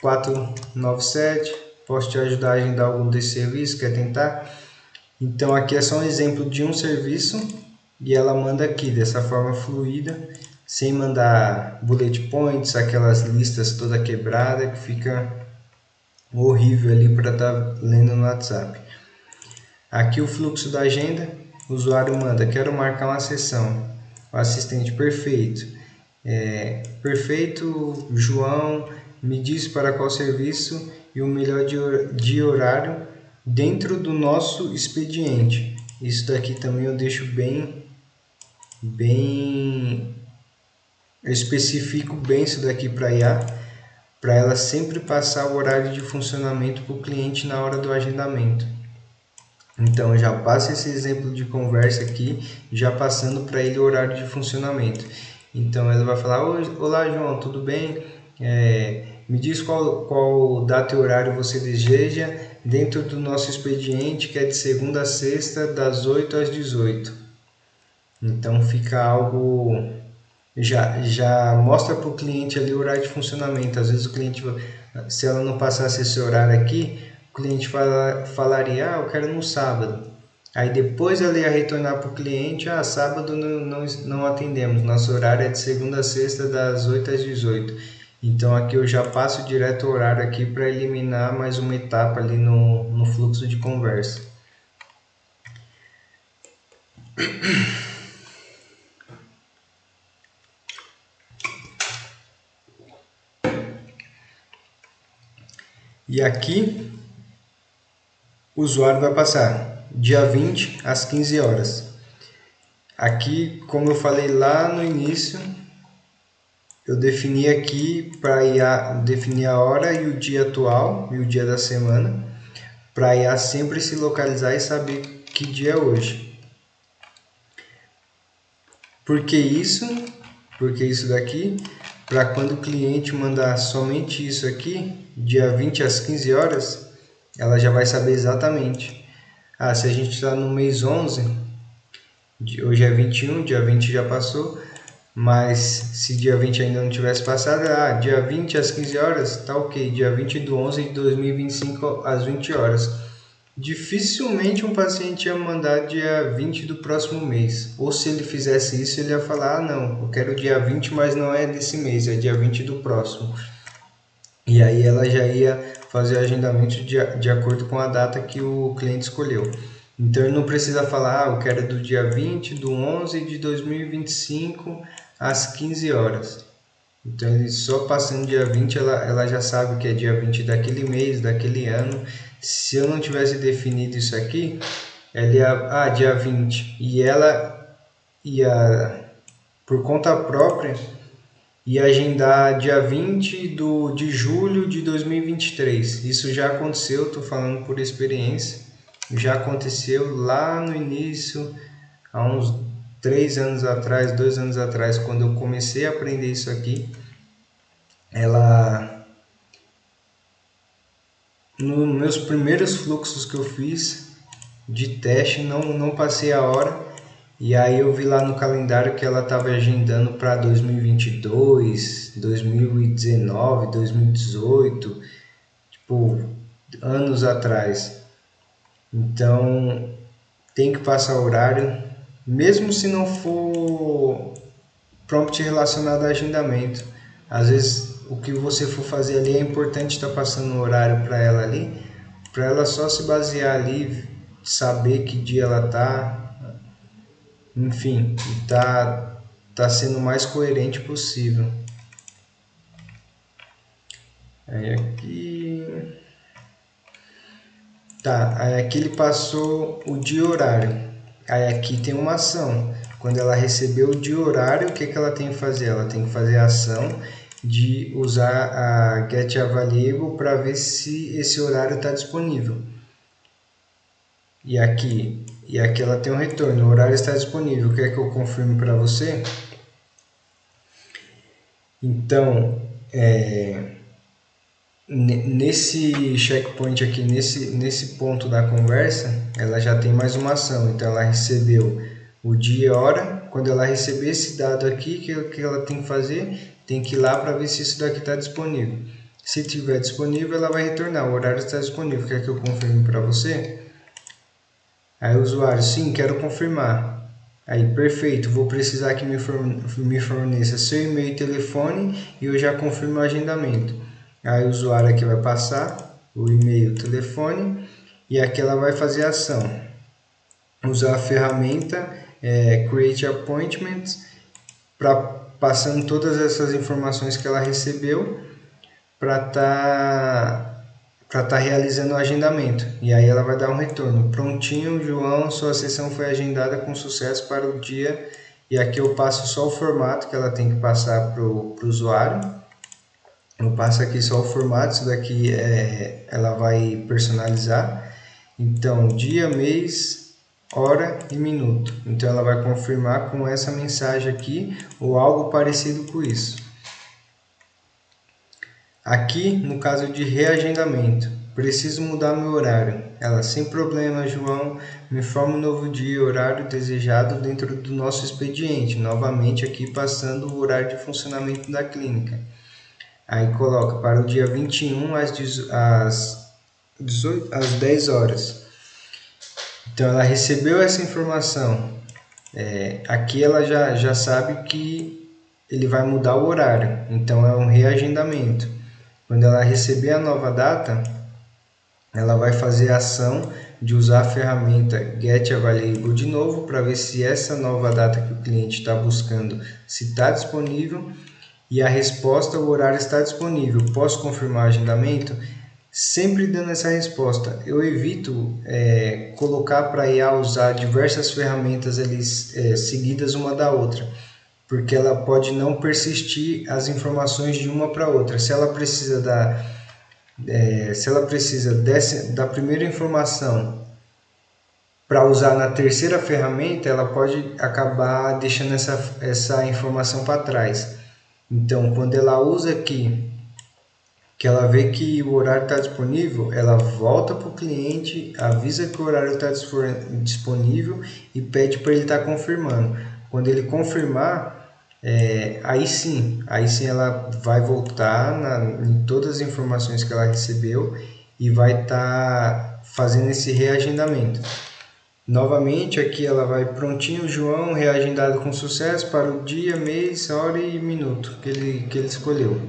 497. Posso te ajudar a agendar algum desse serviço? Quer tentar? Então aqui é só um exemplo de um serviço e ela manda aqui dessa forma fluida, sem mandar bullet points, aquelas listas toda quebrada que fica horrível ali para estar lendo no WhatsApp. Aqui o fluxo da agenda, o usuário manda, quero marcar uma sessão. O assistente, perfeito. Perfeito, João, me diz para qual serviço e o melhor de horário dentro do nosso expediente. Isso daqui também eu deixo eu especifico bem isso daqui para a IA, para ela sempre passar o horário de funcionamento para o cliente na hora do agendamento. Então eu já passo esse exemplo de conversa aqui, já passando para ele o horário de funcionamento. Então ela vai falar, olá João, tudo bem? Me diz qual data e horário você deseja dentro do nosso expediente, que é de segunda a sexta, das 8 às 18. Então fica algo, já mostra para o cliente ali o horário de funcionamento. Às vezes o cliente, se ela não passasse esse horário aqui, o cliente falaria, eu quero no sábado. Aí depois ela ia retornar para o cliente, sábado não atendemos, nosso horário é de segunda a sexta, das 8 às 18. Então aqui eu já passo direto o horário aqui para eliminar mais uma etapa ali no fluxo de conversa. E aqui o usuário vai passar dia 20 às 15 horas. Aqui, como eu falei lá no início, eu defini aqui para definir a hora e o dia atual e o dia da semana, para a IA sempre se localizar e saber que dia é hoje. Por que isso? Porque isso daqui, para quando o cliente mandar somente isso aqui, dia 20 às 15 horas, ela já vai saber exatamente. Se a gente está no mês 11, hoje é 21, dia 20 já passou, mas se dia 20 ainda não tivesse passado, dia 20 às 15 horas, tá ok, dia 20 de 11 de 2025 às 20 horas. Dificilmente um paciente ia mandar dia 20 do próximo mês, ou se ele fizesse isso, ele ia falar, não, eu quero dia 20, mas não é desse mês, é dia 20 do próximo. E aí ela já ia fazer o agendamento de acordo com a data que o cliente escolheu. Então ele não precisa falar, eu quero do dia 20 do 11 de 2025 às 15 horas. Então ele só passando dia 20 ela já sabe que é dia 20 daquele mês, daquele ano. Se eu não tivesse definido isso aqui, ela ia, dia 20. E ela ia, por conta própria, ia agendar dia 20 de julho de 2023. Isso já aconteceu, estou falando por experiência. Já aconteceu lá no início, há uns 3 anos atrás, 2 anos atrás, quando eu comecei a aprender isso aqui. Nos meus primeiros fluxos que eu fiz de teste, não passei a hora. E aí eu vi lá no calendário que ela estava agendando para 2022, 2019, 2018, tipo, anos atrás. Então, tem que passar horário, mesmo se não for prompt relacionado a agendamento. Às vezes, o que você for fazer ali é importante estar passando o horário para ela ali, para ela só se basear ali, saber que dia ela está. Enfim, tá sendo o mais coerente possível. Aí aqui... aí aqui ele passou o dia e horário. Aí aqui tem uma ação. Quando ela recebeu o dia e horário, o que ela tem que fazer? Ela tem que fazer a ação de usar a getAvailable para ver se esse horário está disponível. E aqui ela tem um retorno, o horário está disponível, quer que eu confirme para você? Então, nesse checkpoint aqui, nesse ponto da conversa, ela já tem mais uma ação. Então, ela recebeu o dia e hora. Quando ela receber esse dado aqui, que ela tem que fazer? Tem que ir lá para ver se isso daqui está disponível. Se estiver disponível, ela vai retornar, o horário está disponível, quer que eu confirme para você? Aí o usuário, sim, quero confirmar. Aí, perfeito, vou precisar que me forneça seu e-mail e telefone e eu já confirmo o agendamento. Aí o usuário aqui vai passar o e-mail, o telefone e aqui ela vai fazer a ação. Usar a ferramenta Create Appointments para passando todas essas informações que ela recebeu para estar realizando o agendamento. E aí ela vai dar um retorno. Prontinho, João, sua sessão foi agendada com sucesso para o dia. E aqui eu passo só o formato que ela tem que passar para o usuário. Eu passo aqui só o formato, isso daqui ela vai personalizar. Então, dia, mês, hora e minuto. Então ela vai confirmar com essa mensagem aqui ou algo parecido com isso. Aqui, no caso de reagendamento, preciso mudar meu horário. Ela, sem problema, João, me informa um novo dia e horário desejado dentro do nosso expediente. Novamente aqui passando o horário de funcionamento da clínica. Aí coloca para o dia 21 às 10 horas. Então ela recebeu essa informação. Aqui ela já sabe que ele vai mudar o horário. Então é um reagendamento. Quando ela receber a nova data, ela vai fazer a ação de usar a ferramenta getAvailable de novo para ver se essa nova data que o cliente está buscando se está disponível. E a resposta, o horário está disponível. Posso confirmar o agendamento? sempre dando essa resposta. Eu evito colocar para a IA usar diversas ferramentas ali, seguidas uma da outra, porque ela pode não persistir as informações de uma para outra. Se ela precisa da primeira informação para usar na terceira ferramenta, ela pode acabar deixando essa informação para trás. Então, quando ela usa aqui, que ela vê que o horário está disponível, ela volta para o cliente, avisa que o horário está disponível e pede para ele estar confirmando. Quando ele confirmar, aí sim ela vai voltar em todas as informações que ela recebeu e vai estar fazendo esse reagendamento. Novamente, aqui ela vai prontinho, João, reagendado com sucesso para o dia, mês, hora e minuto que ele escolheu.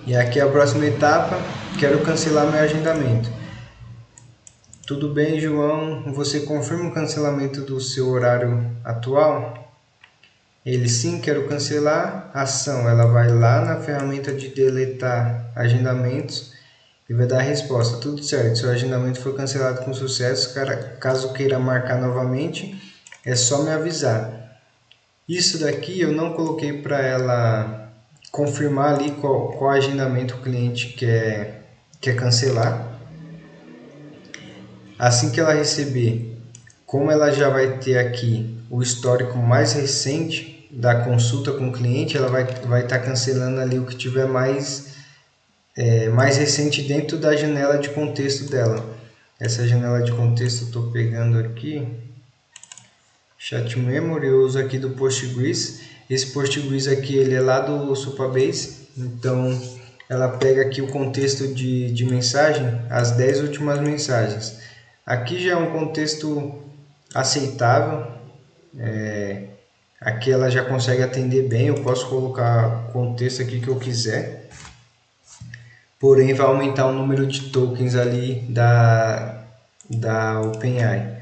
E aqui a próxima etapa, quero cancelar meu agendamento. Tudo bem, João, você confirma o cancelamento do seu horário atual? Ele sim, quero cancelar. Ação, ela vai lá na ferramenta de deletar agendamentos e vai dar a resposta. Tudo certo, seu agendamento foi cancelado com sucesso. Caso queira marcar novamente, é só me avisar. Isso daqui eu não coloquei para ela confirmar ali qual agendamento o cliente quer cancelar. Assim que ela receber, como ela já vai ter aqui o histórico mais recente da consulta com o cliente, ela vai estar cancelando ali o que tiver mais recente dentro da janela de contexto dela. Essa janela de contexto eu estou pegando aqui, Chat Memory, eu uso aqui do Postgres. Esse Postgres aqui ele é lá do Supabase, então ela pega aqui o contexto de mensagem, as 10 últimas mensagens. Aqui já é um contexto aceitável, aqui ela já consegue atender bem, eu posso colocar o contexto aqui que eu quiser, porém vai aumentar o número de tokens ali da OpenAI.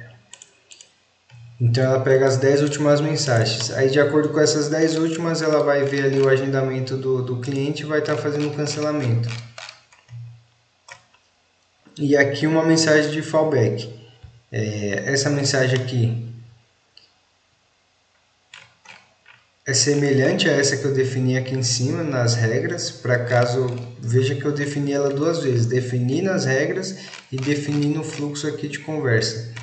Então ela pega as 10 últimas mensagens, aí de acordo com essas 10 últimas ela vai ver ali o agendamento do cliente e vai estar fazendo o cancelamento. E aqui uma mensagem de fallback, essa mensagem aqui é semelhante a essa que eu defini aqui em cima nas regras, para caso veja que eu defini ela duas vezes, defini nas regras e defini no fluxo aqui de conversa,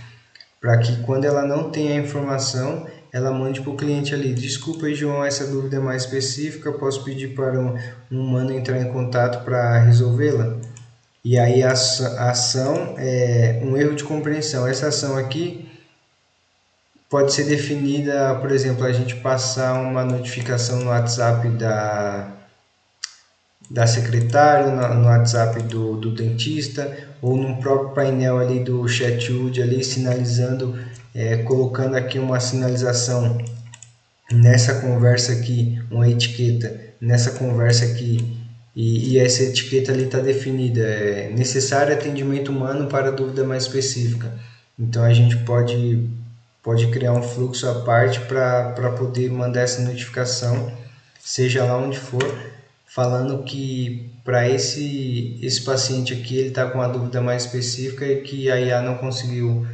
para que quando ela não tenha a informação, ela mande para o cliente ali, desculpa aí, João, essa dúvida é mais específica, posso pedir para um humano entrar em contato para resolvê-la? E aí a ação é um erro de compreensão. Essa ação aqui pode ser definida, por exemplo, a gente passar uma notificação no WhatsApp da secretária, no WhatsApp do dentista, ou no próprio painel ali do ChatWood ali sinalizando, colocando aqui uma sinalização nessa conversa aqui, uma etiqueta nessa conversa aqui, e essa etiqueta ali está definida, necessário atendimento humano para dúvida mais específica. Então a gente pode criar um fluxo à parte para poder mandar essa notificação, seja lá onde for, falando que para esse paciente aqui ele está com uma dúvida mais específica e que a IA não conseguiu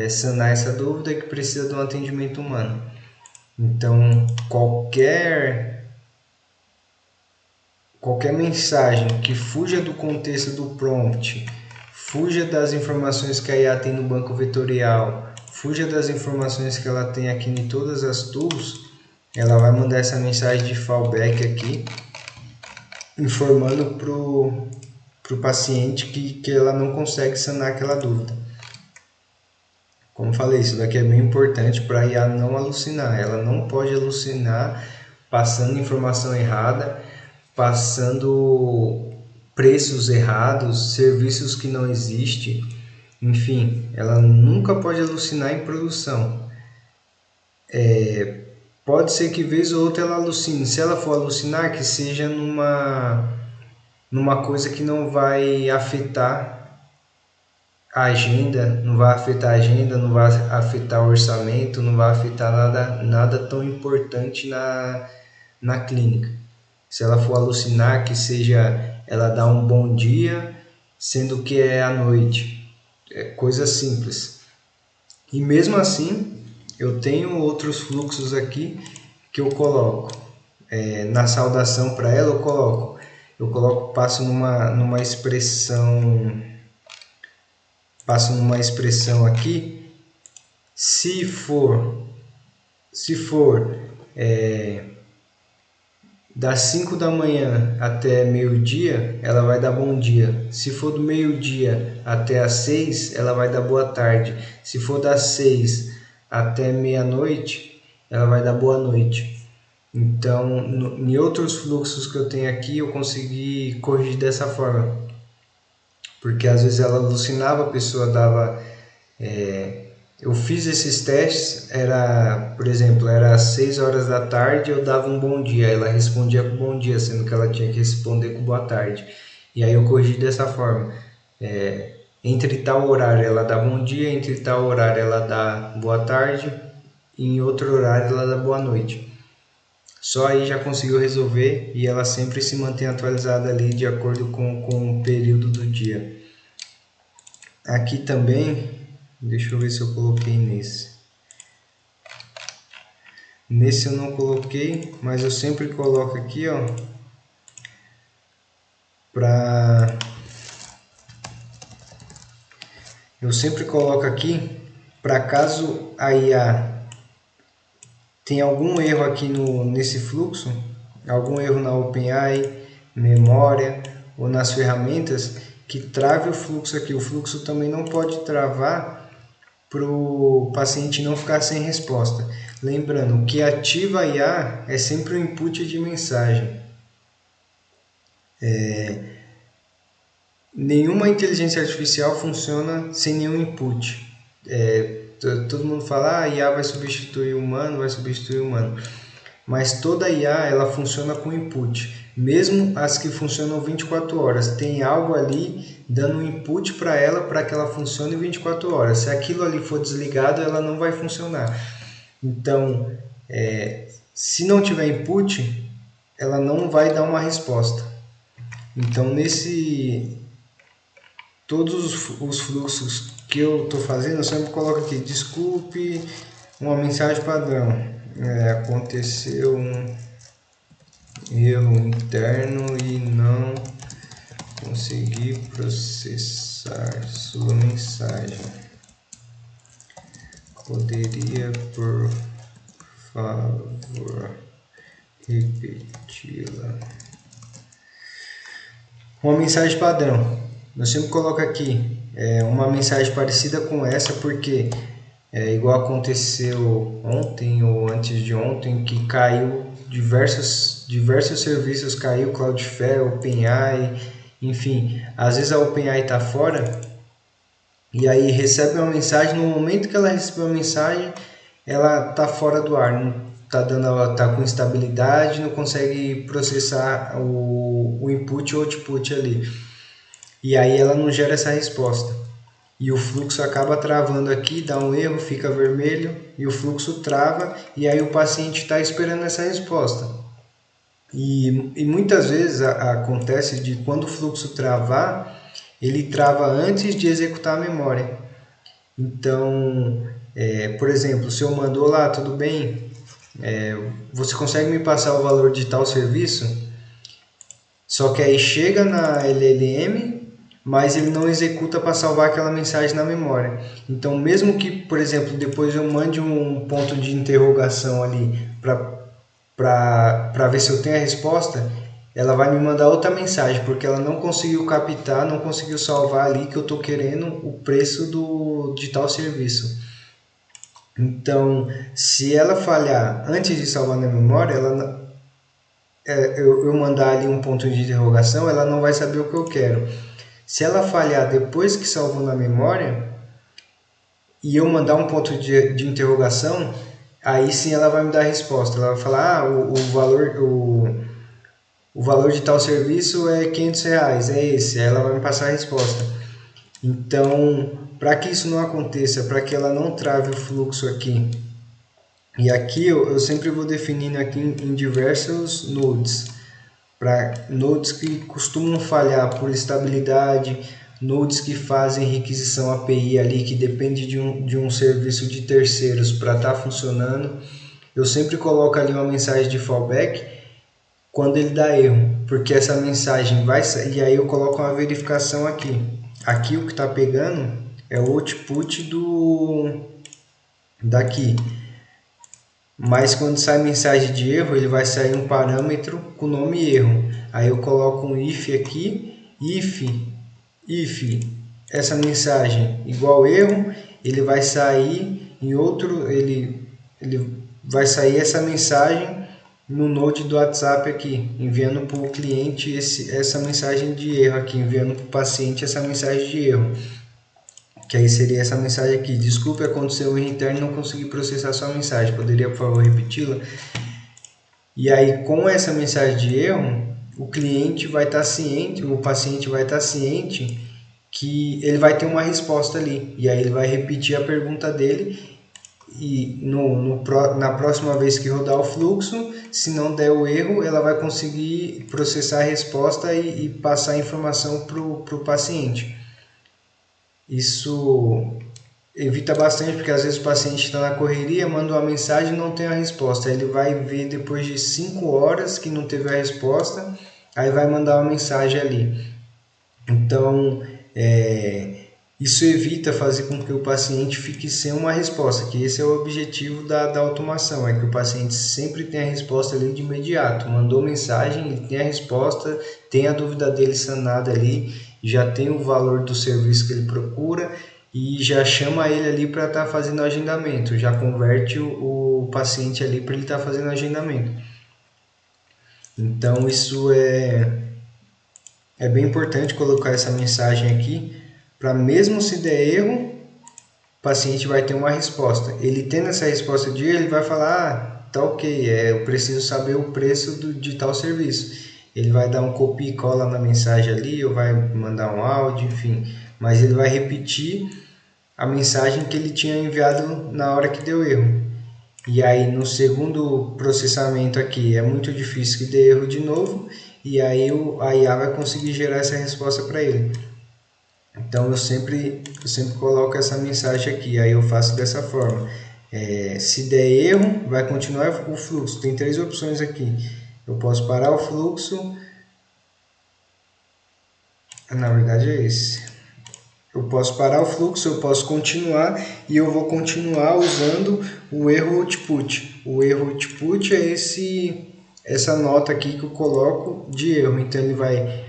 sanar essa dúvida e que precisa de um atendimento humano. Então qualquer mensagem que fuja do contexto do prompt, fuja das informações que a IA tem no banco vetorial, fuja das informações que ela tem aqui em todas as tools, ela vai mandar essa mensagem de fallback aqui, informando para o paciente que ela não consegue sanar aquela dúvida. Como falei, isso daqui é bem importante para a IA não alucinar. Ela não pode alucinar passando informação errada, passando preços errados, serviços que não existem. Enfim, ela nunca pode alucinar em produção. Pode ser que vez ou outra ela alucine. Se ela for alucinar, que seja numa coisa que não vai afetar a agenda, não vai afetar o orçamento, não vai afetar nada tão importante na clínica. Se ela for alucinar, que seja ela dá um bom dia, sendo que é à noite. É coisa simples. E mesmo assim, eu tenho outros fluxos aqui que eu coloco. Na saudação para ela passo numa expressão aqui. Se for das 5 da manhã até meio-dia, ela vai dar bom dia. Se for do meio-dia até as 6, ela vai dar boa tarde. Se for das 6 até meia-noite, ela vai dar boa noite. Então, em outros fluxos que eu tenho aqui, eu consegui corrigir dessa forma. Porque às vezes ela alucinava, a pessoa dava... eu fiz esses testes, por exemplo, era às 6 horas da tarde, eu dava um bom dia, ela respondia com bom dia, sendo que ela tinha que responder com boa tarde. E aí eu corrigi dessa forma. Entre tal horário ela dá bom dia, entre tal horário ela dá boa tarde, e em outro horário ela dá boa noite. Só aí já conseguiu resolver e ela sempre se mantém atualizada ali de acordo com o período do dia. Aqui também, deixa eu ver se eu coloquei nesse. Nesse eu não coloquei, mas eu sempre coloco aqui, ó, eu sempre coloco aqui para caso a IA tenha algum erro aqui nesse fluxo, algum erro na OpenAI, memória ou nas ferramentas, que trave o fluxo aqui. O fluxo também não pode travar para o paciente não ficar sem resposta. Lembrando, o que ativa a IA é sempre o input de mensagem. Nenhuma inteligência artificial funciona sem nenhum input. Todo mundo fala, a IA vai substituir o humano, mas toda IA ela funciona com input. Mesmo as que funcionam 24 horas, tem algo ali dando um input para ela para que ela funcione 24 horas. Se aquilo ali for desligado, ela não vai funcionar. Então, se não tiver input, ela não vai dar uma resposta. Então, todos os fluxos que eu estou fazendo, eu sempre coloco aqui, desculpe, uma mensagem padrão. Aconteceu um erro interno e não consegui processar sua mensagem. Poderia, por favor, repeti-la? Uma mensagem padrão. Eu sempre coloco aqui uma mensagem parecida com essa, porque igual aconteceu ontem ou antes de ontem, que caiu diversos serviços, caiu Cloudflare, OpenAI, enfim, às vezes a OpenAI está fora e aí recebe uma mensagem, no momento que ela recebeu a mensagem, ela está fora do ar, não tá com instabilidade, não consegue processar o input ou output ali, e aí ela não gera essa resposta. E o fluxo acaba travando aqui, dá um erro, fica vermelho e o fluxo trava e aí o paciente está esperando essa resposta. E muitas vezes acontece de quando o fluxo travar, ele trava antes de executar a memória. Então, por exemplo, se eu mandou lá, tudo bem, você consegue me passar o valor de tal serviço? Só que aí chega na LLM, mas ele não executa para salvar aquela mensagem na memória. Então, mesmo que, por exemplo, depois eu mande um ponto de interrogação ali para ver se eu tenho a resposta, ela vai me mandar outra mensagem, porque ela não conseguiu captar, não conseguiu salvar ali que eu estou querendo o preço de tal serviço. Então, se ela falhar antes de salvar na memória, eu mandar ali um ponto de interrogação, ela não vai saber o que eu quero. Se ela falhar depois que salvou na memória e eu mandar um ponto de interrogação, aí sim ela vai me dar a resposta. Ela vai falar, o valor de tal serviço é R$500, é esse. Aí ela vai me passar a resposta. Então, para que isso não aconteça, para que ela não trave o fluxo aqui, e aqui eu sempre vou definindo aqui em diversos nodes. para nodes que costumam falhar por estabilidade, nodes que fazem requisição API ali, que depende de um serviço de terceiros para estar funcionando. Eu sempre coloco ali uma mensagem de fallback quando ele dá erro, porque essa mensagem vai sair, e aí eu coloco uma verificação aqui. Aqui o que está pegando é o output daqui. Mas quando sai mensagem de erro, ele vai sair um parâmetro com o nome erro. Aí eu coloco um if aqui, if essa mensagem igual erro, ele vai sair em outro, ele vai sair essa mensagem no node do WhatsApp aqui, enviando para o cliente essa mensagem de erro aqui, enviando para o paciente essa mensagem de erro. Que aí seria essa mensagem aqui: desculpe, aconteceu um erro interno e não consegui processar sua mensagem, poderia por favor repeti-la? E aí com essa mensagem de erro, o cliente vai estar ciente, o paciente vai estar ciente que ele vai ter uma resposta ali, e aí ele vai repetir a pergunta dele, e na próxima vez que rodar o fluxo, se não der o erro, ela vai conseguir processar a resposta e passar a informação para o paciente. Isso evita bastante, porque às vezes o paciente está na correria, manda uma mensagem e não tem a resposta. Aí ele vai ver depois de 5 horas que não teve a resposta, aí vai mandar uma mensagem ali. Então, isso evita fazer com que o paciente fique sem uma resposta, que esse é o objetivo da automação, é que o paciente sempre tenha a resposta ali de imediato. Mandou mensagem, ele tem a resposta, tem a dúvida dele sanada ali, já tem o valor do serviço que ele procura e já chama ele ali para estar fazendo o agendamento, já converte o paciente ali para ele estar fazendo o agendamento. Então isso é bem importante colocar essa mensagem aqui, para mesmo se der erro, o paciente vai ter uma resposta. Ele tendo essa resposta de erro, ele vai falar, tá ok, eu preciso saber o preço de tal serviço. Ele vai dar um copia e cola na mensagem ali, ou vai mandar um áudio, enfim. Mas ele vai repetir a mensagem que ele tinha enviado na hora que deu erro. E aí no segundo processamento aqui é muito difícil que dê erro de novo, e aí a IA vai conseguir gerar essa resposta para ele. Então eu sempre coloco essa mensagem aqui, aí eu faço dessa forma. Se der erro, vai continuar o fluxo. Tem 3 opções aqui. Eu posso parar o fluxo. Na verdade é esse. Eu posso parar o fluxo, eu posso continuar e eu vou continuar usando o erro output. O erro output é essa nota aqui que eu coloco de erro. Então ele vai,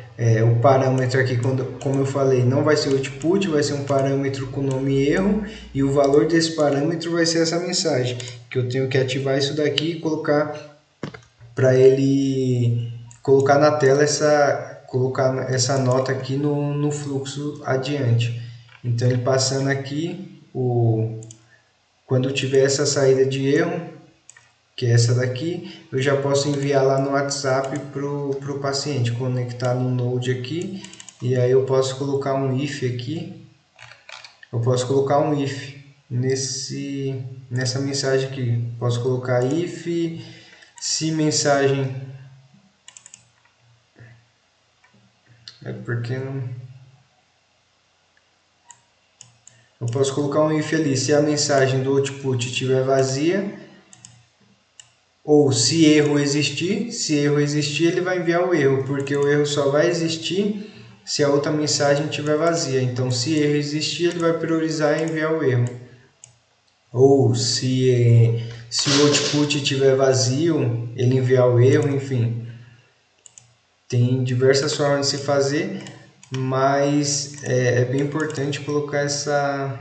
o parâmetro aqui, como eu falei, não vai ser output, vai ser um parâmetro com o nome erro, e o valor desse parâmetro vai ser essa mensagem, que eu tenho que ativar isso daqui e colocar para ele colocar na tela colocar essa nota aqui no fluxo adiante. Então ele passando aqui, quando tiver essa saída de erro, que é essa daqui, eu já posso enviar lá no WhatsApp para o paciente, conectar no Node aqui, e aí eu posso colocar um if aqui, eu posso colocar um if nessa mensagem aqui, posso colocar if, se mensagem, porque não... Eu posso colocar um if ali, se a mensagem do output estiver vazia, ou se erro existir, ele vai enviar o erro, porque o erro só vai existir se a outra mensagem estiver vazia. Então, se erro existir, ele vai priorizar e enviar o erro. Ou se o output estiver vazio, ele enviar o erro, enfim. Tem diversas formas de se fazer, mas é bem importante colocar essa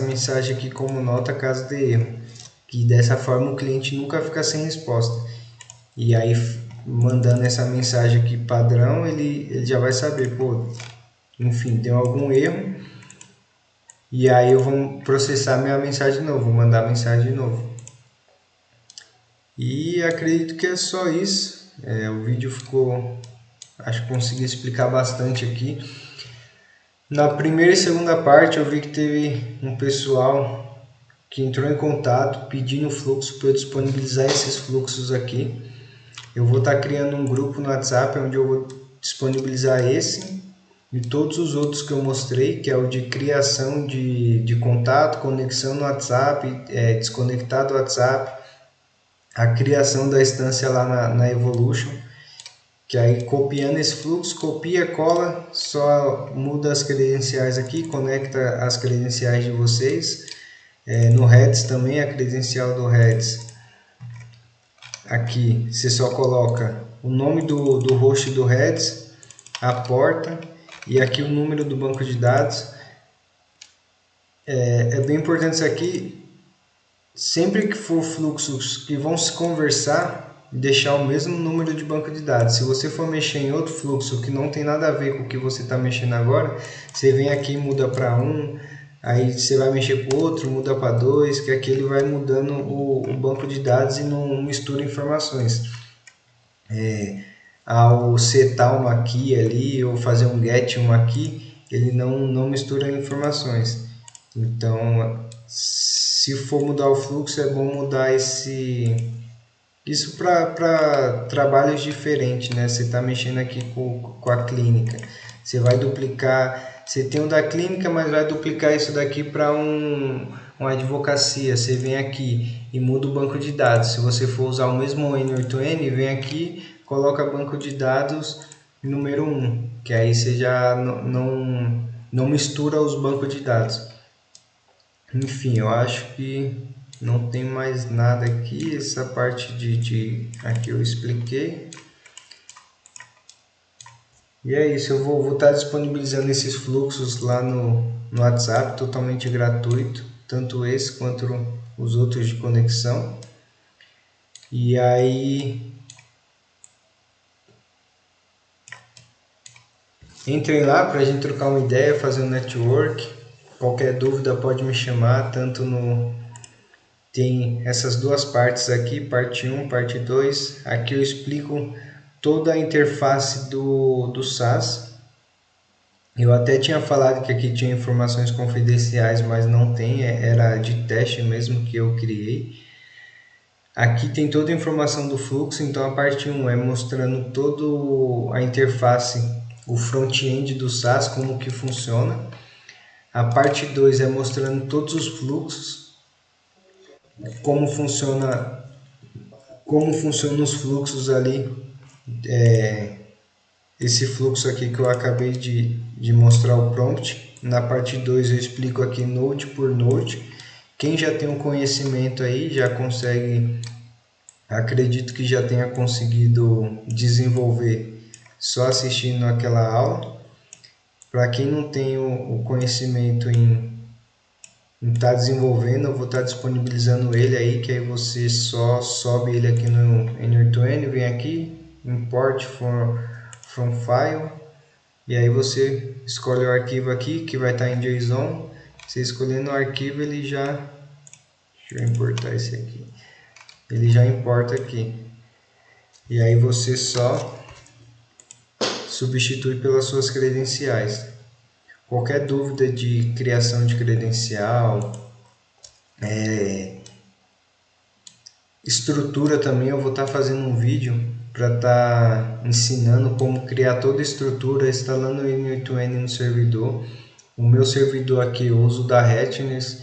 mensagem aqui como nota caso dê erro, que dessa forma o cliente nunca fica sem resposta. E aí, mandando essa mensagem aqui padrão, ele já vai saber, pô, enfim, tem algum erro, e aí eu vou processar minha mensagem de novo, vou mandar a mensagem de novo. E acredito que é só isso. O vídeo ficou, acho que consegui explicar bastante aqui. Na primeira e segunda parte eu vi que teve um pessoal que entrou em contato pedindo fluxo para eu disponibilizar esses fluxos aqui. Eu vou estar criando um grupo no WhatsApp onde eu vou disponibilizar esse e todos os outros que eu mostrei, que é o de criação de contato, conexão no WhatsApp, desconectar do WhatsApp, a criação da instância lá na Evolution, que aí copiando esse fluxo, copia, cola, só muda as credenciais aqui, conecta as credenciais de vocês, no Redis também a credencial do Redis. Aqui você só coloca o nome do host do Redis, a porta e aqui o número do banco de dados. É bem importante isso aqui, sempre que for fluxos que vão se conversar, deixar o mesmo número de banco de dados. Se você for mexer em outro fluxo que não tem nada a ver com o que você está mexendo agora, você vem aqui e muda para 1, aí você vai mexer para o outro, muda para 2, que aqui ele vai mudando o banco de dados e não mistura informações. Ao setar uma key ali ou fazer um get uma key, ele não mistura informações. Então, se for mudar o fluxo, é bom mudar isso para trabalhos diferentes, né? Você está mexendo aqui com a clínica. Você vai duplicar, você tem o da clínica, mas vai duplicar isso daqui para uma advocacia. Você vem aqui e muda o banco de dados. Se você for usar o mesmo N8N, vem aqui, coloca banco de dados número 1, que aí você já não mistura os bancos de dados. Enfim, eu acho que não tem mais nada aqui. Essa parte aqui eu expliquei. E é isso, eu vou estar disponibilizando esses fluxos lá no WhatsApp, totalmente gratuito, tanto esse quanto os outros de conexão. E aí, entrem lá para a gente trocar uma ideia, fazer um network. Qualquer dúvida pode me chamar, tanto tem essas duas partes aqui, parte 1, parte 2. Aqui eu explico toda a interface do SaaS. Eu até tinha falado que aqui tinha informações confidenciais, mas não tem, era de teste mesmo que eu criei. Aqui tem toda a informação do fluxo, então a parte 1 é mostrando toda a interface, o front-end do SaaS, como que funciona. A parte 2 é mostrando todos os fluxos, como funciona os fluxos ali, esse fluxo aqui que eu acabei de mostrar o prompt. Na parte 2 eu explico aqui node por node. Quem já tem um conhecimento aí já consegue, acredito que já tenha conseguido desenvolver só assistindo aquela aula. Para quem não tem o conhecimento em estar desenvolvendo, eu vou estar disponibilizando ele aí, que aí você só sobe ele aqui no N8N, vem aqui, import from file, e aí você escolhe o arquivo aqui, que vai estar em JSON. Você escolhendo o arquivo, ele já... Deixa eu importar esse aqui. Ele já importa aqui. E aí você só substitui pelas suas credenciais. Qualquer dúvida de criação de credencial, estrutura também, eu vou estar fazendo um vídeo para estar ensinando como criar toda a estrutura, instalando o N8N no servidor. O meu servidor aqui eu uso da Retness,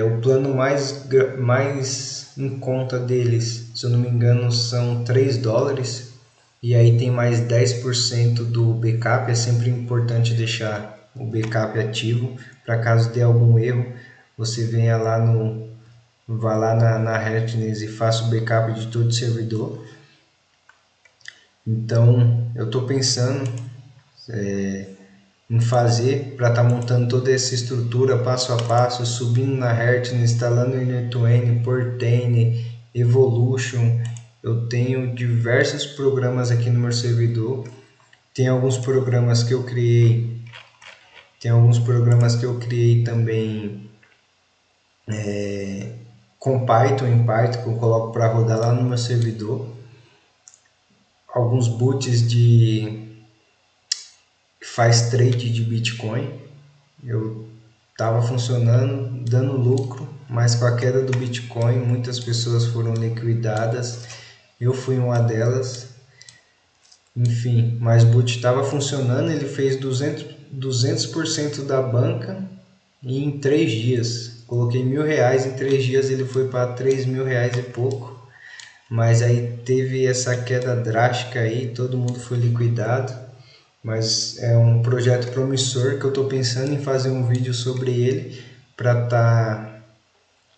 o plano mais em conta deles, se eu não me engano, são $3, e aí tem mais 10% do backup. É sempre importante deixar o backup ativo, para caso dê algum erro, você venha lá vá lá na Retness e faça o backup de todo o servidor. Então eu estou pensando em fazer para estar montando toda essa estrutura passo a passo, subindo na Retness, instalando o N8N, Portainer, Evolution. Eu tenho diversos programas aqui no meu servidor. Tem alguns programas que eu criei também com Python, que eu coloco para rodar lá no meu servidor. Alguns boots que faz trade de Bitcoin. Eu estava funcionando, dando lucro, mas com a queda do Bitcoin muitas pessoas foram liquidadas eu fui uma delas. Enfim, mas o boot estava funcionando, ele fez 200% da banca em 3 dias. Coloquei R$1.000, em 3 dias ele foi para R$3.000 e pouco. Mas aí teve essa queda drástica aí, todo mundo foi liquidado. Mas é um projeto promissor que eu estou pensando em fazer um vídeo sobre ele para estar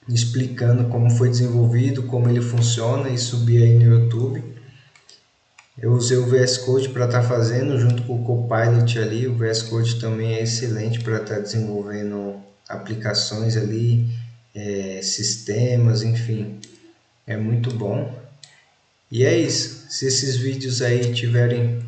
explicando como foi desenvolvido, como ele funciona e subir aí no YouTube. Eu usei o VS Code para estar fazendo junto com o Copilot ali. O VS Code também é excelente para estar desenvolvendo aplicações ali, sistemas, enfim, é muito bom. E é isso. Se esses vídeos aí tiverem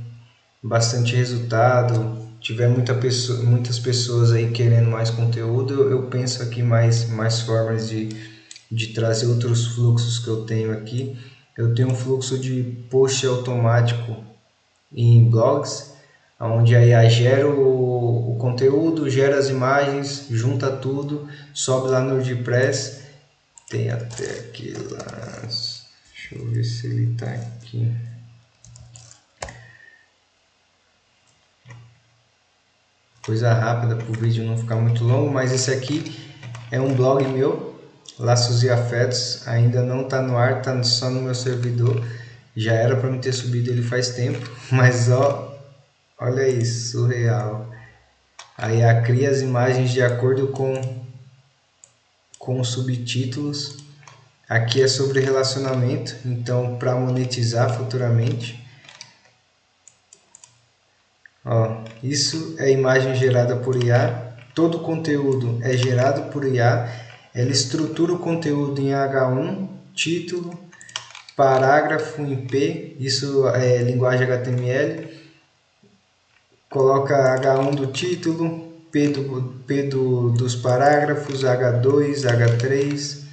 bastante resultado, tiver muitas pessoas aí querendo mais conteúdo, eu penso aqui mais formas de trazer outros fluxos que eu tenho aqui. Eu tenho um fluxo de post automático em blogs, onde aí gero o conteúdo, gera as imagens, junta tudo, sobe lá no WordPress. Tem até aqui lá, deixa eu ver se ele tá aqui. Coisa rápida para o vídeo não ficar muito longo, mas esse aqui é um blog meu, Laços e Afetos, ainda não está no ar, está só no meu servidor. Já era para me ter subido ele faz tempo, mas olha isso, surreal. Aí cria as imagens de acordo com os subtítulos. Aqui é sobre relacionamento, então para monetizar futuramente. Isso é imagem gerada por IA. Todo conteúdo é gerado por IA. Ela estrutura o conteúdo em H1, título, parágrafo em P, isso é linguagem HTML. Coloca H1 do título, P dos parágrafos, H2, H3.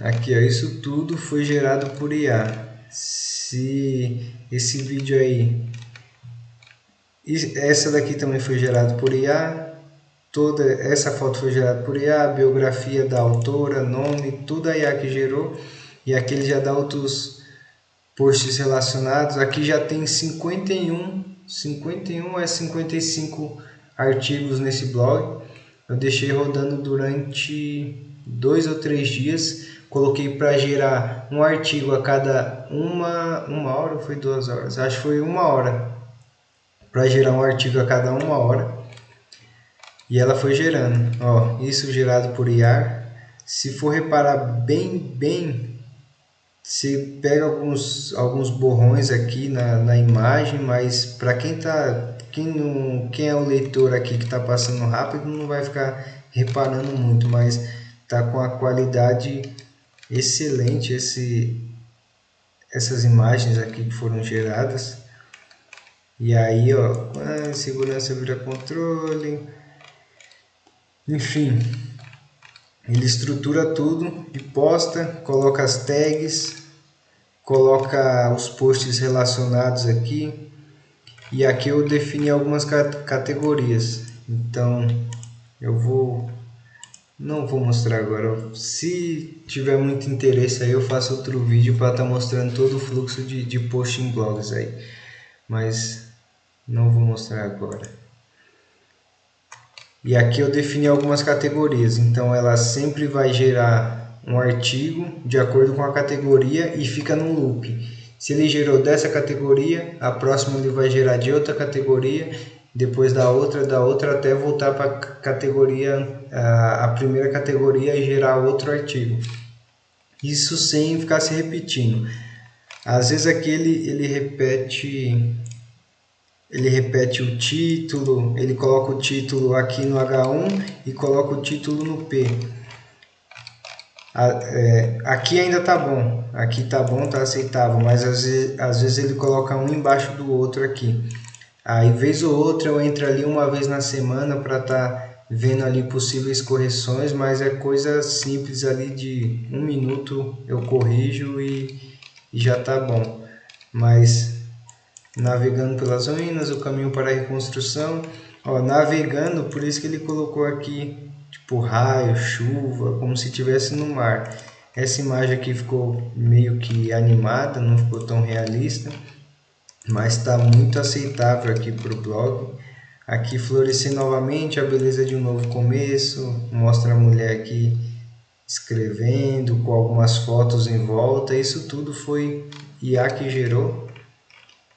Aqui, ó, isso tudo foi gerado por IA. Se esse vídeo aí, essa daqui também foi gerado por IA, toda essa foto foi gerada por IA, a biografia da autora, nome, tudo a IA que gerou. E aqui ele já dá outros posts relacionados. Aqui já tem 51 a 55 artigos nesse blog. Eu deixei rodando durante 2 ou 3 dias. Coloquei para gerar um artigo a cada uma hora, ou foi 2 horas? Acho que foi 1 hora. Para gerar um artigo a cada 1 hora. E ela foi gerando. Ó, isso gerado por IA. Se for reparar bem, você pega alguns borrões aqui na imagem, mas para quem é o leitor aqui que está passando rápido não vai ficar reparando muito, mas tá com a qualidade excelente essas imagens aqui que foram geradas. E aí, ó, segurança vira controle, enfim, ele estrutura tudo e posta, coloca as tags, coloca os posts relacionados aqui. E aqui eu defini algumas categorias. Então não vou mostrar agora. Se tiver muito interesse aí eu faço outro vídeo para estar mostrando todo o fluxo de post em blogs aí. Mas não vou mostrar agora. E aqui eu defini algumas categorias, então ela sempre vai gerar um artigo de acordo com a categoria e fica no loop. Se ele gerou dessa categoria, a próxima ele vai gerar de outra categoria, depois da outra até voltar para a categoria, a primeira categoria e gerar outro artigo. Isso sem ficar se repetindo. Às vezes aqui ele repete o título, ele coloca o título aqui no H1 e coloca o título no P. Aqui ainda tá bom, aqui tá bom, tá aceitável, mas às vezes ele coloca um embaixo do outro aqui. Aí vez ou outra eu entro ali uma vez na semana para estar vendo ali possíveis correções, mas é coisa simples ali de 1 minuto eu corrijo e já tá bom. Mas navegando pelas ruínas, o caminho para a reconstrução, ó, navegando, por isso que ele colocou aqui tipo raio, chuva, como se estivesse no mar. Essa imagem aqui ficou meio que animada, não ficou tão realista, mas está muito aceitável aqui para o blog. Aqui florescer novamente, a beleza de um novo começo, mostra a mulher aqui escrevendo, com algumas fotos em volta. Isso tudo foi IA que gerou,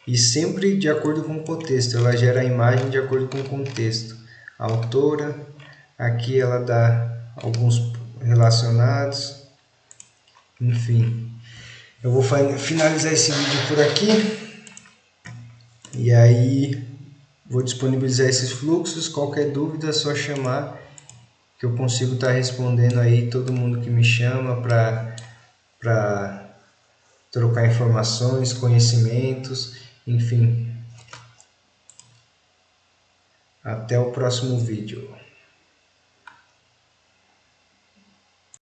e sempre de acordo com o contexto, ela gera a imagem de acordo com o contexto. A autora, aqui ela dá alguns relacionados, enfim. Eu vou finalizar esse vídeo por aqui, e aí vou disponibilizar esses fluxos. Qualquer dúvida é só chamar, que eu consigo estar respondendo aí todo mundo que me chama para trocar informações, conhecimentos, enfim. Até o próximo vídeo.